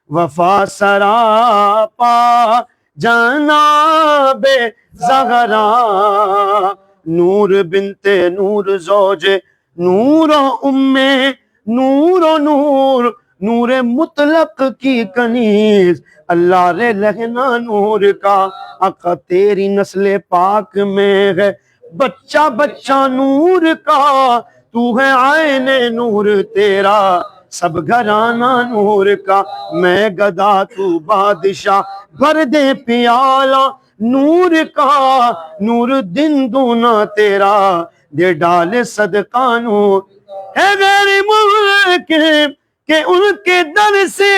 وفا سراپا جناب زہرا نور بنت نور زوج نور و ام نور و نور نور مطلق کی کنیز، اللہ رے لہنا نور کا، آقا تیری نسل پاک میں ہے بچہ بچہ نور کا، تو ہے عین نور تیرا سب گھرانہ نور کا، میں گدا تو بادشاہ بھر دے پیالہ نور کا، نور دن دونا تیرا دے ڈالے صدقہ نور، ہے غیر ممکن کہ ان کے در سے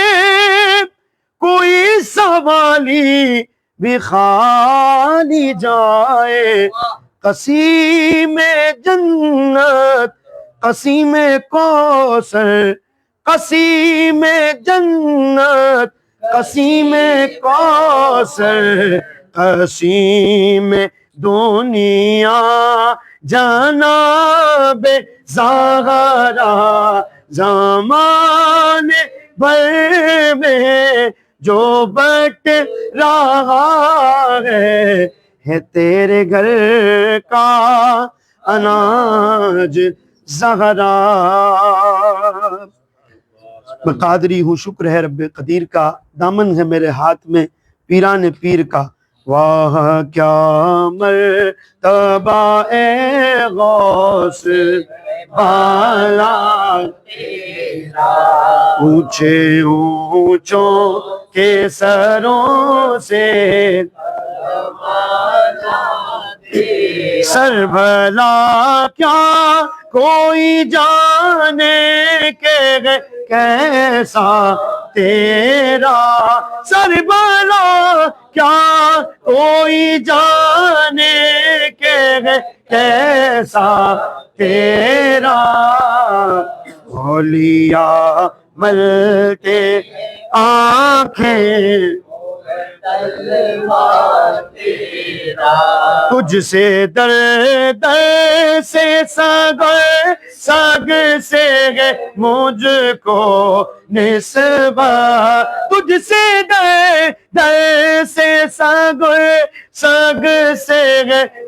کوئی سوالی بھی خالی جائے، قسیم جنت قسیم کوثر، قسیم جنت قسیم کوثر، قسیم دنیا جناب زہرا، زمان بھر میں جو بٹ رہا ہے تیرے گھر کا اناج زہرا۔ میں قادری ہوں، شکر ہے رب قدیر کا، دامن ہے میرے ہاتھ میں پیران پیر کا، واہ کیا مرتبہ اے غوث بالا اونچے اونچوں کے سروں سے سر بھلا کیا کوئی جانے کہ کیسا تیرا، سر بھلا کیا کوئی جانے کہ کیسا تیرا، اولیاء ملتے آنکھیں تجھ سے در در سے سگ سے مجھ کو نسبت، تجھ سے در در سے سگ سے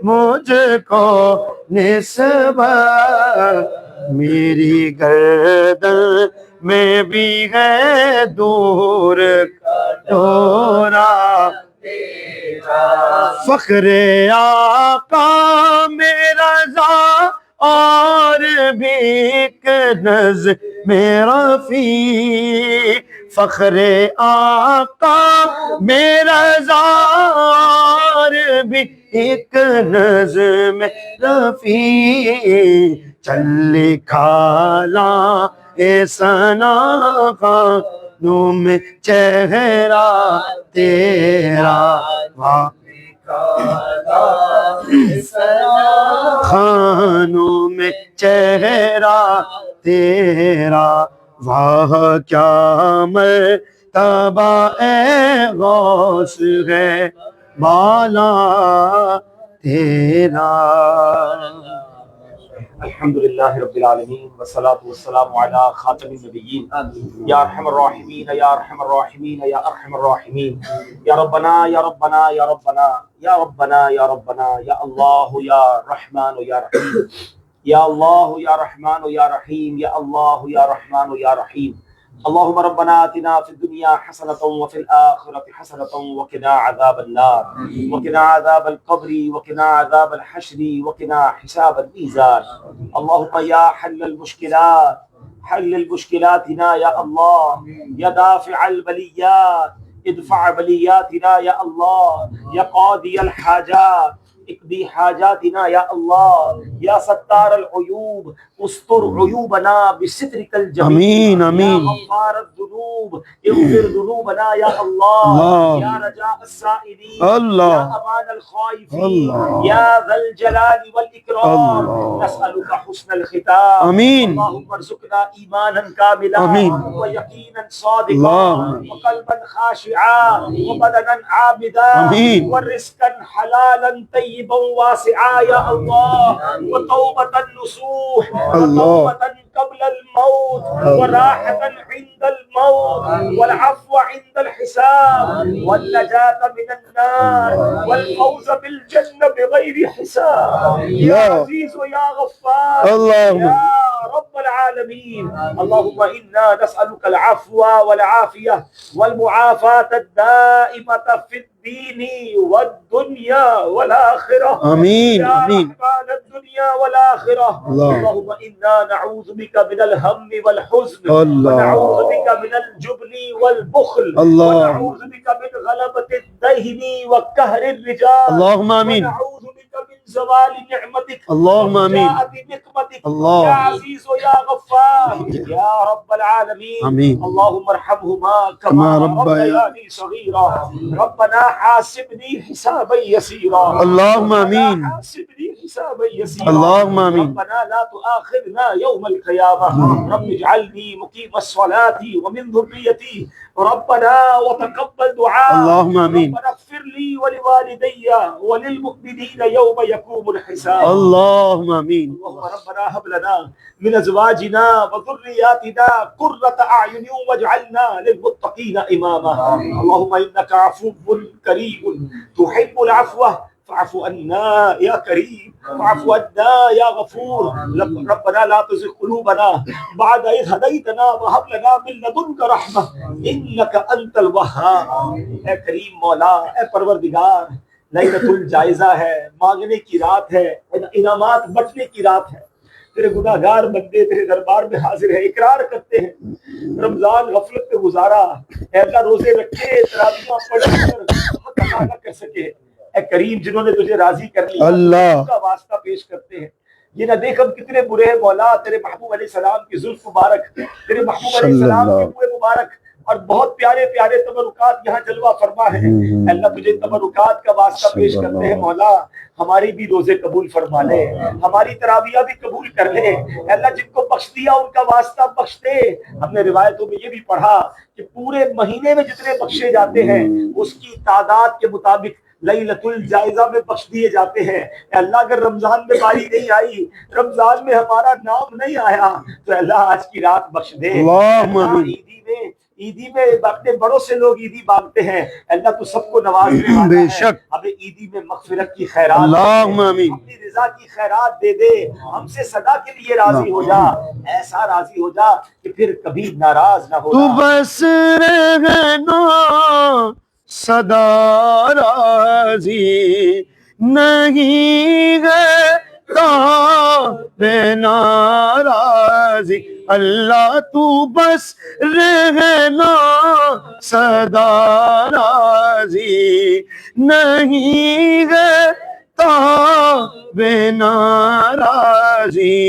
مجھ کو نسبت، میری گردن میں بھی ہے دور ڈورا، فخر آقا میرا رضا اور بھی ایک نظم رفیع، فخر آقا میرا رضا اور بھی ایک نظم رفیع، چل کھالا اے ثنا خانوں میں چہرہ تیرا، خانوں میں چہرہ تیرا، واہ کیا مرتبہ اے غوث ہے بالا تیرا۔ الحمدللہ رب العالمین والصلاة والسلام علی خاتم النبیین، یا ارحم الراحمین یا ارحم الراحمین یا ارحم الراحمین، یا ربنا یا ربنا یا ربنا یا ربنا یا ربنا، یا اللہ یا رحمان یا رحیم، یا اللہ یا رحمان یا رحیم، یا اللہ یا رحمان یا رحیم، اللہم ربنا آتنا فی الدنیا حسنة وفی الآخرة حسنة وقنا عذاب النار وقنا عذاب القبر وقنا عذاب الحشر وقنا حساب الميزان، اللہم یا حل المشکلات حل المشکلاتنا یا اللہ، یا دافع البلیات ادفع بلیاتنا یا اللہ، یا قاضی الحاجات اقضی حاجاتنا یا اللہ، یا ستار العیوب استر عیوبنا بسترک الجمیل، آمین آمین، یا غفار الذنوب اغفر ذنوبنا یا اللہ، یا رجاء السائلین، یا امان الخائفین، یا ذا الجلال والاکرام، نسألک حسن الختام، آمین، اللہم ارزقنا ایمانا کاملا ویقینا صادقا وقلبا خاشعا وبدنا عابدا ورزقا حلالا طیبا واسعا یا اللہ، وتوبة نصوح وتوبة قبل الموت وراحة عند الموت والعفو عند الحساب والنجاة من النار والفوز بالجنة بغير حساب، يا عزيز يا غفار، اللهم يا رب العالمین. اللهم انا نسألك العفو والعافیہ والمعافاة الدائمة في الدین والدنیا والآخرہ. آمین یا آمین. رحمن الدنیا والآخرہ. اللہ. اللهم انا نعوذ بك من الهم والحزن اللہ. ونعوذ بك من الجبن والبخل اللہ. ونعوذ بك من غلبة الدين وقهر الرجال. اللهم آمین. ونعوذ بك من زوال نعمتك اللهم آمین. وجاءت نقمتك. اللہ. یا عزیز و یا غفار یا رب العالمین. آمین. اللهم ارحمهما كما كما ربياني صغيرا. ربنا حاسبني حسابا يسيرا. اللهم آمین. حاسبني حسابا يسيرا. اللهم آمین. ربنا لا تؤاخذنا يوم القيامة. رب اجعلني مقيم الصلاة ومن ذريتي ربنا وتقبل دعاء. اللهم آمین. ربنا اغفر لي ولوالدي وللمؤمنين يوم يقوم الحساب. اللهم آمین. اللهم ربنا هب لنا من ازواجنا وذرياتنا قرة اعين واجعلنا للمتقين اماما. اللهم انك عفو كريم تحب العفو فاعف عنا يا كريم واعف عنا يا غفور. ربنا لا تزغ قلوبنا بعد إذ هديتنا وهب لنا من لدنك رحمة إنك أنت الوهاب. اے کریم مولا، اے پروردگار، لیلۃ الجائزہ ہے، مانگنے کی رات ہے، انعامات بٹنے کی رات ہے. تیرے گناہ گار بندے تیرے دربار میں حاضر ہیں، اقرار کرتے ہیں رمضان غفلت میں گزارا. اے اللہ روزے رکھے، تراویحاں پڑھ کر حق ادا نہ کر سکے. اے کریم جنہوں نے تجھے راضی کر لیا اللہ کا واسطہ پیش کرتے ہیں. یہ نہ دیکھ ہم کتنے برے ہیں مولا. تیرے محبوب علیہ السلام کی زلف مبارک، تیرے محبوب علیہ السلام کے منہ مبارک اور بہت پیارے پیارے تبرکات یہاں جلوہ فرما ہے. اللہ تجھے تبرکات کا واسطہ پیش کرتے ہیں مولا. ہماری بھی روزے قبول فرما لے، ہماری تراویحیں بھی قبول کر لے. اللہ جن کو بخش دیا ان کا واسطہ بخش دے. ہم نے روایتوں میں یہ بھی پڑھا کہ پورے مہینے میں جتنے بخشے جاتے ہیں اس کی تعداد کے مطابق لیلۃ الجائزہ میں بخش دیے جاتے ہیں. اے اللہ اگر رمضان میں باری نہیں آئی، رمضان میں ہمارا نام نہیں آیا تو اللہ آج کی رات بخش دے. اللہم آمین. عیدی میں اپنے بڑوں سے لوگ عیدی مانگتے ہیں. اللہ تو سب کو نوازنے والا بے ہے. شک. ہمیں عیدی میں مغفرت کی خیرات، اللہم آمین. اپنی رضا کی خیرات دے دے. ہم سے صدا کے لیے راضی ہو جا، ایسا راضی ہو جا کہ پھر کبھی ناراض نہ ہو. تو بس رہنا صدا راضی نہیں ہے بے ناراضی. اللہ تو بس رہنا صدا راضی نہیں ہے بے ناراضی.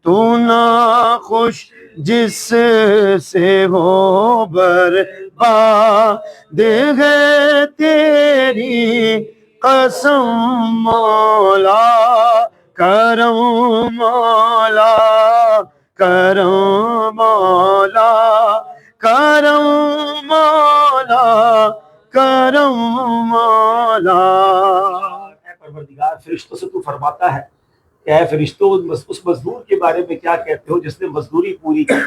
تو ناخوش جس سے ہو برباد ہے تیری قسم مولا کرم مولا کرم مولا کرم مولا کرم مولا. اے پروردگار فرشتوں سے تو فرماتا ہے کہ اے فرشتوں اس مزدور کے بارے میں کیا کہتے ہو جس نے مزدوری پوری کی.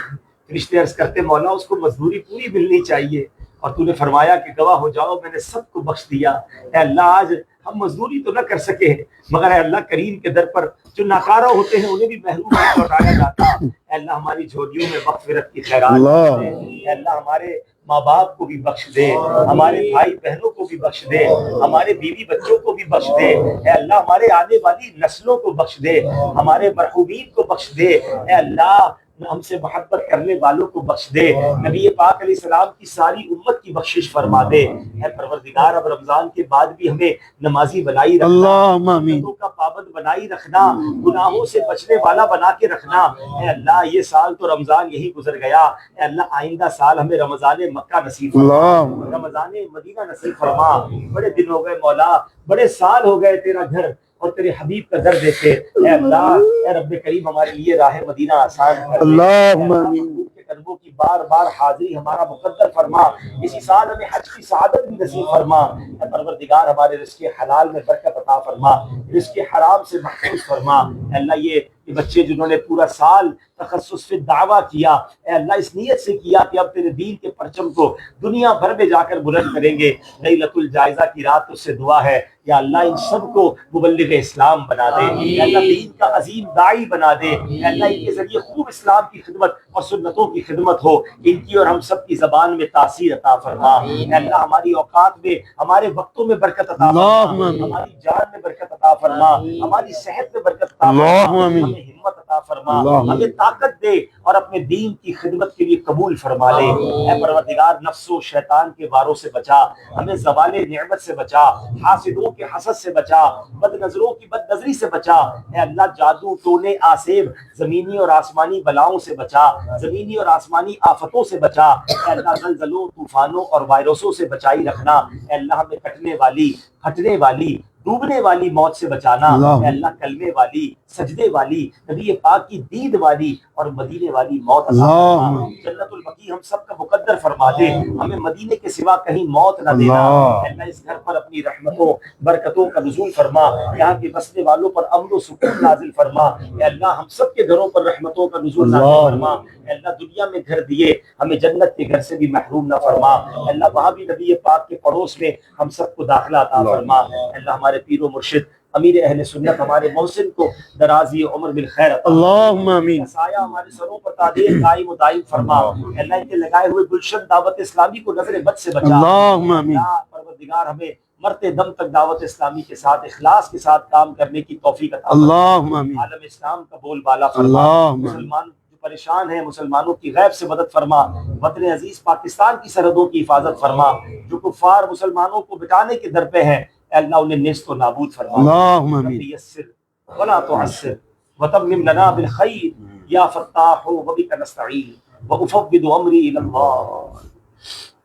فرشتے عرض کرتے مولا اس کو مزدوری پوری ملنی چاہیے. اور تو نے فرمایا کہ گواہ ہو جاؤ میں نے سب کو بخش دیا. اے اللہ آج ہم مزدوری تو نہ کر سکے مگر اے اللہ کریم کے در پر جو ناکارہ ہوتے ہیں انہیں بھی محروم لوٹایا جاتا. اے اللہ ہماری جھولیوں میں مغفرت کی خیرات دے. اے اللہ ہمارے ماں باپ کو بھی بخش دے، ہمارے بھائی بہنوں کو بھی بخش دے، ہمارے بیوی بچوں کو بھی بخش دے. اے اللہ ہمارے آنے والی نسلوں کو بخش دے، ہمارے مرحومین کو بخش دے. اے اللہ ہم سے محبت کرنے والوں کو بخش دے. نبی پاک علیہ السلام کی ساری امت کی بخشش فرما دے. اے پروردگار اب رمضان کے بعد بھی ہمیں نمازی بنائی رکھنا، اللہم آمین. کا پابند بنائی رکھنا، گناہوں سے بچنے والا بنا کے رکھنا. اے اللہ یہ سال تو رمضان یہی گزر گیا. اے اللہ آئندہ سال ہمیں رمضان مکہ نصیب فرما، رمضان مدینہ نصیب فرما. بڑے دن ہو گئے مولا، بڑے سال ہو گئے تیرا گھر اور تیرے حبیب کا در دیکھے. اے اللہ اے رب کریم ہمارے لیے راہ مدینہ آسان کر دے. اللہم آمین. کے قدموں کی بار بار حاضری ہمارا مقدر فرما. اسی سال ہمیں حج کی سعادت بھی نصیب فرما. اے پروردگار ہمارے رزق حلال میں برکت عطا فرما، رزق حرام سے محفوظ فرما. اے اللہ یہ یہ بچے جنہوں نے پورا سال تخصص سے دعویٰ کیا، اے اللہ اس نیت سے کیا کہ اب تیرے دین کے پرچم کو دنیا بھر میں جا کر بلند کریں گے، لیلۃ الجائزہ کی رات اس سے دعا ہے یا اللہ ان سب کو مبلغ اسلام بنا دے، یا اللہ دین کا عظیم داعی بنا دے، یا اللہ ان کے ذریعے خوب اسلام کی خدمت اور سنتوں کی خدمت ہو، ان کی اور ہم سب کی زبان میں تاثیر عطا فرما، یا اللہ ہماری اوقات میں ہمارے وقتوں میں برکت عطا فرما، ہماری جان میں برکت عطا فرما، ہماری صحت میں برکت عطا فرما، ہمیں ہمت عطا فرما، ہمیں طاقت دے اور اپنے دین کی خدمت کے لیے قبول فرما لے۔ اے پروردگار نفس و شیطان کے واروں سے بچا، ہمیں زوال نعمت سے بچا، حاسدوں کے حسد سے بچا، بد نظروں کی بد نظری سے بچا، اے اللہ جادو ٹونے آسیب زمینی اور آسمانی بلاؤں سے بچا، زمینی اور آسمانی آفتوں سے بچا، اے اللہ زلزلوں طوفانوں اور وائرسوں سے بچائی رکھنا، اے اللہ ہمیں کٹنے والی پھٹنے والی ڈوبنے والی موت سے بچانا، اے اللہ کلمے والی سجدے والی نبی پاک کی دید والی اور مدینے والی موت عطا فرما، جنت البقیع ہم سب کا مقدر فرما دے، ہمیں مدینے کے سوا کہیں موت نہ دینا، اے اللہ اس گھر پر اپنی رحمتوں برکتوں کا نزول فرما، یہاں کے بسنے والوں پر امن و سکون نازل فرما، اے اللہ ہم سب کے گھروں پر رحمتوں کا نزول نازل فرما، اے اللہ دنیا میں گھر دیے ہمیں جنت کے گھر سے بھی محروم نہ فرما، اے اللہ وہاں بھی نبی پاک کے پڑوس میں ہم سب کو داخلہ عطا فرما، اے اللہ ہمارے پیر و مرشد امیر اہل سنت ہمارے محسن کو درازی عمر بالخیر عطا، اللہم آمین، سایہ ہمارے سروں پر تعدیل قائم و دائم فرما، اے اللہ ان کے لگائے ہوئے گلشن دعوت اسلامی کو نظر بد سے بچا، اللہم آمین، پروردگار ہمیں مرتے دم تک دعوت اسلامی کے ساتھ اخلاص کے ساتھ کام کرنے کی توفیق عطا فرما، اللہم آمین، عالم اسلام کا بول بالا فرما، مسلمان جو پریشان ہیں مسلمانوں کی غیب سے مدد فرما، وطن عزیز پاکستان کی سرحدوں کی حفاظت فرما، جو کفار مسلمانوں کو بٹانے کے در پہ ہیں اے اللہ انہیں نیست و نابود فرما، اللہم آمین، یسر ولا تعسر وتمم لنا بالخیر یا فتاح وبک نستعین وافوض امری الی اللہ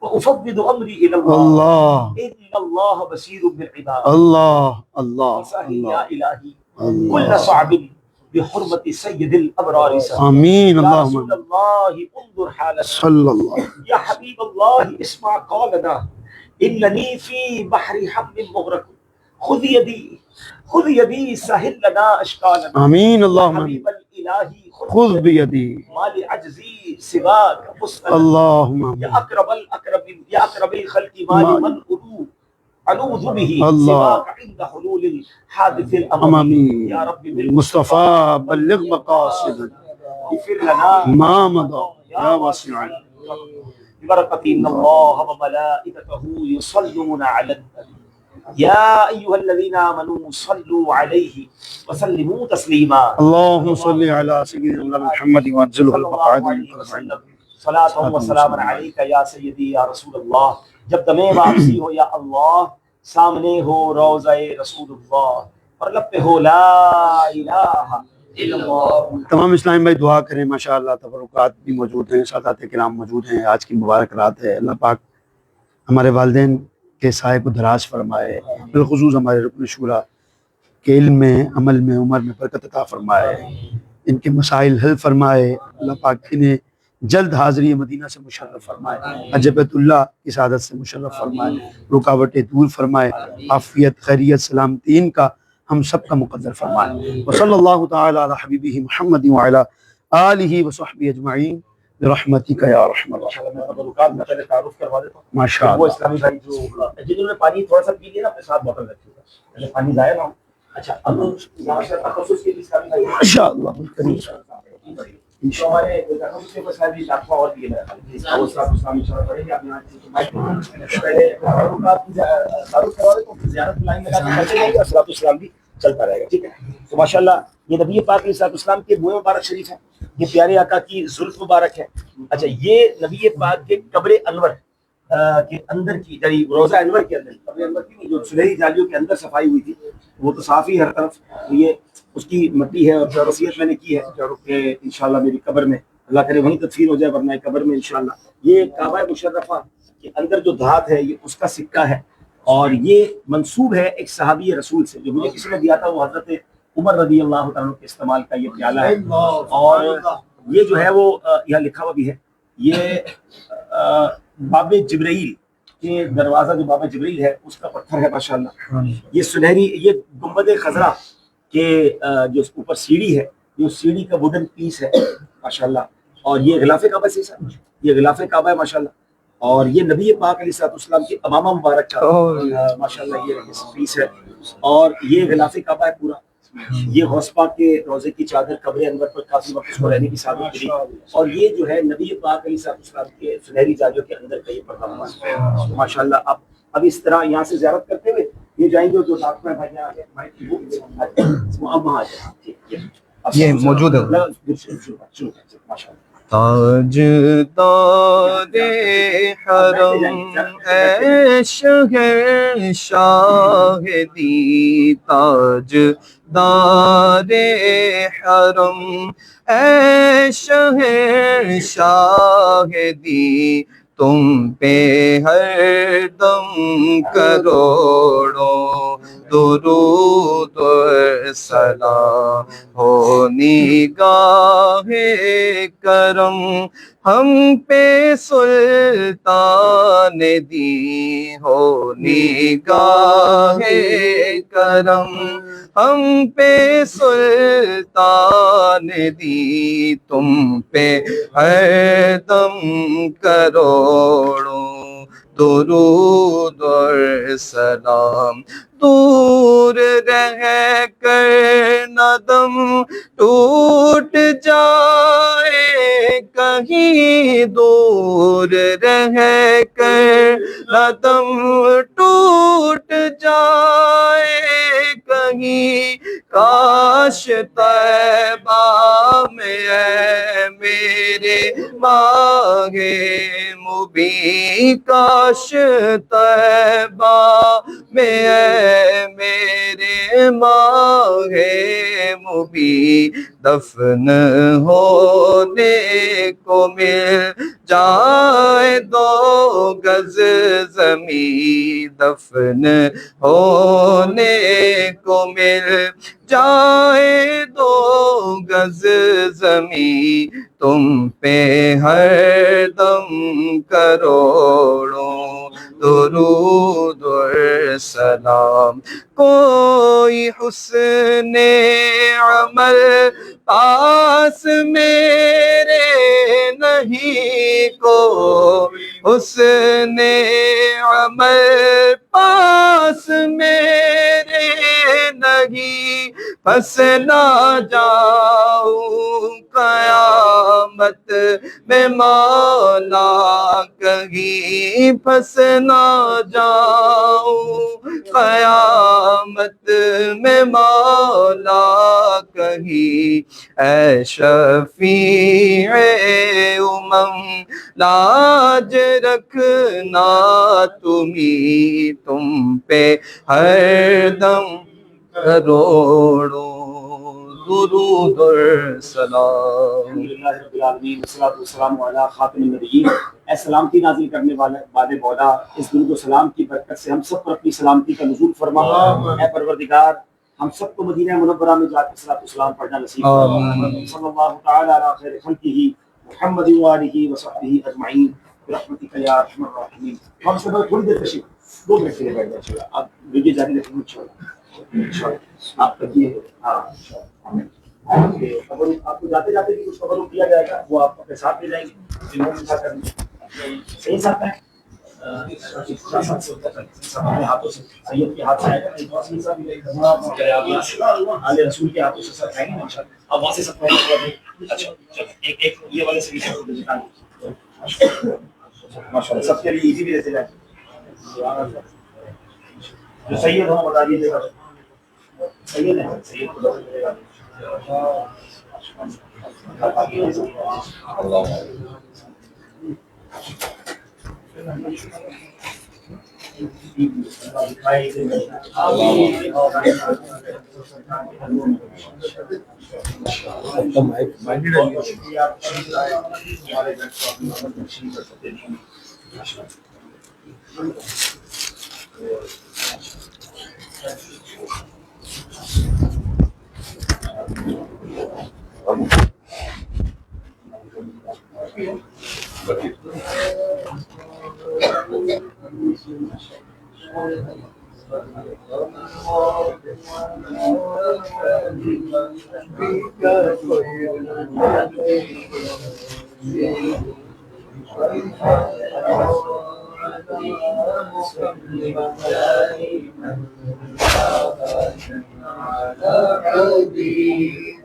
وافوض امری الی اللہ ان اللہ بصیر بالعباد، اللہ اللہ یا الہی کل صعب بحرمت سید الابرار آمین، اللہم رسول اللہ انظر حالنا صلی اللہ یا حبیب اللہ اسمع قولنا اننی فی بحر حم مغرق خذ یدی سہل لنا اشکالنا آمین، اللہم حبیب الہی خذ بیدی مال عجزی سواک مسأل اللہم یا اقرب الاقربین یا اقرب الخلق مال من اعوذ به سواک عند حلول الحادث الامامی یا رب بالمصطفى بلغ مقاصدنا اغفر لنا ما مضى یا واسع برکت ان اللہ وملائکته یصلون علی النبی یا ایها الذین آمنوا صلوا علیہ وسلموا تسلیما اللهم صل علی سیدنا محمد وانزله المقعد صلاۃ و سلام علیک یا سیدی یا رسول اللہ، جب دم واپسی ہو یا اللہ، سامنے ہو روضہ رسول اللہ اور لب پہ ہو لا الہ الا اللہ۔ تمام اسلام بھائی دعا کریں، ماشاءاللہ تبرکات بھی موجود ہیں، سادات کرام موجود ہیں، آج کی مبارک رات ہے، اللہ پاک ہمارے والدین کے سائے کو دراز فرمائے، بالخصوص ہمارے رکن شورا کے علم میں عمل میں عمر میں برکت عطا فرمائے، ان کے مسائل حل فرمائے، اللہ پاک انہیں جلد حاضری مدینہ سے مشرف فرمائے، حج بیت اللہ کی سعادت سے مشرف فرمائے، رکاوٹیں دور فرمائے، عافیت خیریت سلامتی ان کا ہم سب کا مقدر فرمائے، وصلی اللہ تعالی علی حبیبہ محمد وعلی آلہ وصحبہ اجمعین برحمتک یا ارحم الراحمین۔ تعارف کروا دیتا ہوں، ماشاءاللہ وہ اسلامی بھائی جو جنہوں نے پانی تھوڑا سا پی لیا نا اپنے ساتھ بوتل رکھی ہے، پانی ضائع نہ ہو۔ اچھا اب تخصص کے اسلامی بھائی ماشاءاللہ ہمارے تخصص کے مسائل بھی ڈاکٹر اور بھی ہے، وہ صاحب اسلامی شرح پڑھیں گے آپ یہاں پہلے تعارف کروا دیتا ہوں، زیارت لائن لگا کے چلتے جائیں گے، الصلاۃ والسلام بھی چلتا رہے گا، ٹھیک ہے؟ تو ماشاءاللہ یہ نبی پاک علیہ الصلوۃ والسلام کے بوئے مبارک شریف ہیں، یہ پیارے آقا کی زلف مبارک ہے۔ اچھا یہ نبی پاک کے قبر انور کے اندر کی یعنی روضہ انور کے اندر قبر انور کی جو سنہری جالیوں کے اندر صفائی ہوئی تھی، وہ تو صاف ہی ہر طرف، یہ اس کی مٹی ہے اور وصیت میں نے کی ہے کہ انشاءاللہ میری قبر میں اللہ کرے وہیں تدفین ہو جائے، ورنہ قبر میں انشاءاللہ یہ کعبہ مشرفہ کے اندر جو دھات ہے یہ اس کا سکہ ہے، اور یہ منسوب ہے ایک صحابی رسول سے، جو مجھے کسی نے دیا تھا وہ حضرت عمر رضی اللہ تعالیٰ کے استعمال کا یہ پیالہ ہے، اور یہ جو ہے وہ یہاں لکھا ہوا بھی ہے، یہ باب جبرائیل کے دروازہ جو باب جبرائیل ہے اس کا پتھر ہے ماشاءاللہ، یہ سنہری، یہ گنبد خضرا کے جو اوپر سیڑھی ہے یہ سیڑھی کا ووڈن پیس ہے ماشاءاللہ، اور یہ غلاف کعبہ سے صاحب، یہ غلاف کعبہ ہے ماشاءاللہ، اور یہ نبی پاک علیہ الصلوۃ والسلام کی امامہ مبارک کا ماشاءاللہ یہ پیس ہے، اور یہ غلاف کعبہ ہے پورا، یہ غوث پاک کے روزے کی چادر قبر انور پر کافی وقت اس کو رہنے کی سعادت ملی، اور یہ جو ہے نبی پاک علیہ الصلوۃ والسلام کے سنہری زاویوں کے اندر کا یہ پردہ ہوا ہے تو ماشاءاللہ اب اس طرح یہاں سے زیارت کرتے ہوئے یہ جائیں گے، جو ساتھ میں بھائی آگے مائک کی وہ اب وہاں آ جائیں، یہ موجود ہے ماشاءاللہ۔ تاج دار حرم اے شہر شاہدی، تاج دار حرم اے شہر شاہدی، تم پہ ہر دم کروڑوں درود و سلام ہو نگاہ کرم، ہم پہ سلطان دی ہو نگاہ کرم، ہم پہ سلطان دی، تم پہ ہر دم کروڑوں درود اور سلام، دور رہ کر نہ دم ٹوٹ جائے کہیں، دور رہ کر نہ دم ٹوٹ جائے کہیں، کاش طیبہ میں اے میرے ماہ مبین، کاش طیبہ میں اے میرے ماہ مبین، دفن ہونے کو مل جائے 2 گز زمین، دفن ہونے کو مل جائے 2 گز زمین، تم پہ ہر دم کروڑوں درود و سلام، کوئی حسن عمل پاس میرے نہیں، کوئی حسن عمل پاس میرے نہیں، پھنس نہ جاؤں قیامت میں مولا کہیں، پھنس نہ جاؤں قیامت میں مولا کہیں، اے شفیع لاج رکھنا تمہیں، تم پہ ہر دم کروڑوں درود اور سلام۔ الحمدللہ رب العالمین والصلاۃ والسلام علی خاتم النبیین۔ اے سلامتی نازل کرنے والے مولا، اس درود و سلام کی برکت سے ہم سب پر اپنی سلامتی کا نزول فرما۔ اے پروردگار، ہم سب کو مدینہ منورہ میں جا کے صلاۃ والسلام پڑھنا نصیب فرما۔ صلی اللہ تعالی علی خیر خلقہ محمد وآلہ وصحبہ اجمعین برحمتک یا ارحم الراحمین۔ ہم سب تھوڑی دیر تشریف 2 منٹ کے لیے بیٹھ جائیں انشاءاللہ، آپ ویڈیو جاری رکھیں انشاءاللہ، آپ تک یہ ہاں آپ کو جاتے جاتے بھی کچھ خبروں کیا جائے گا، وہ آپ اپنے ساتھ لے جائیں گے، صحیح ساتھ ہے اپنے ہاتھوں سے سید کے ہاتھ سے آئے گا، رسول کے ہاتھوں سے سب کھائیں گے انشاءاللہ، اب وہاں سے سب کھائیں گے۔ اچھا ایک یہ والے سے ماشاء اللہ سب کے لیے ایزی بھی دیتے جائیں، جو سید ہوں بتا دیجیے گا، سید ہے سید کو دے گا۔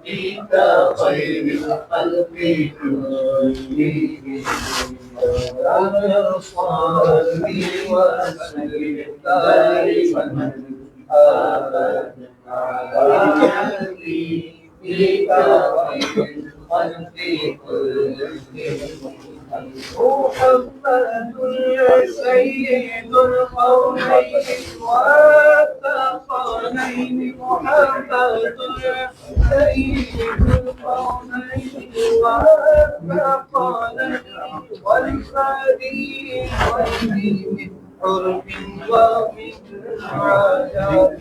حبيبك خير الخلق كلهم صلي وسلم دائما ابدا على حبيبك خير الخلق كلهم محمد سيد القولين والثقلين محمد سيد القولين والثقلين والفريقين من حرب ومن عجاب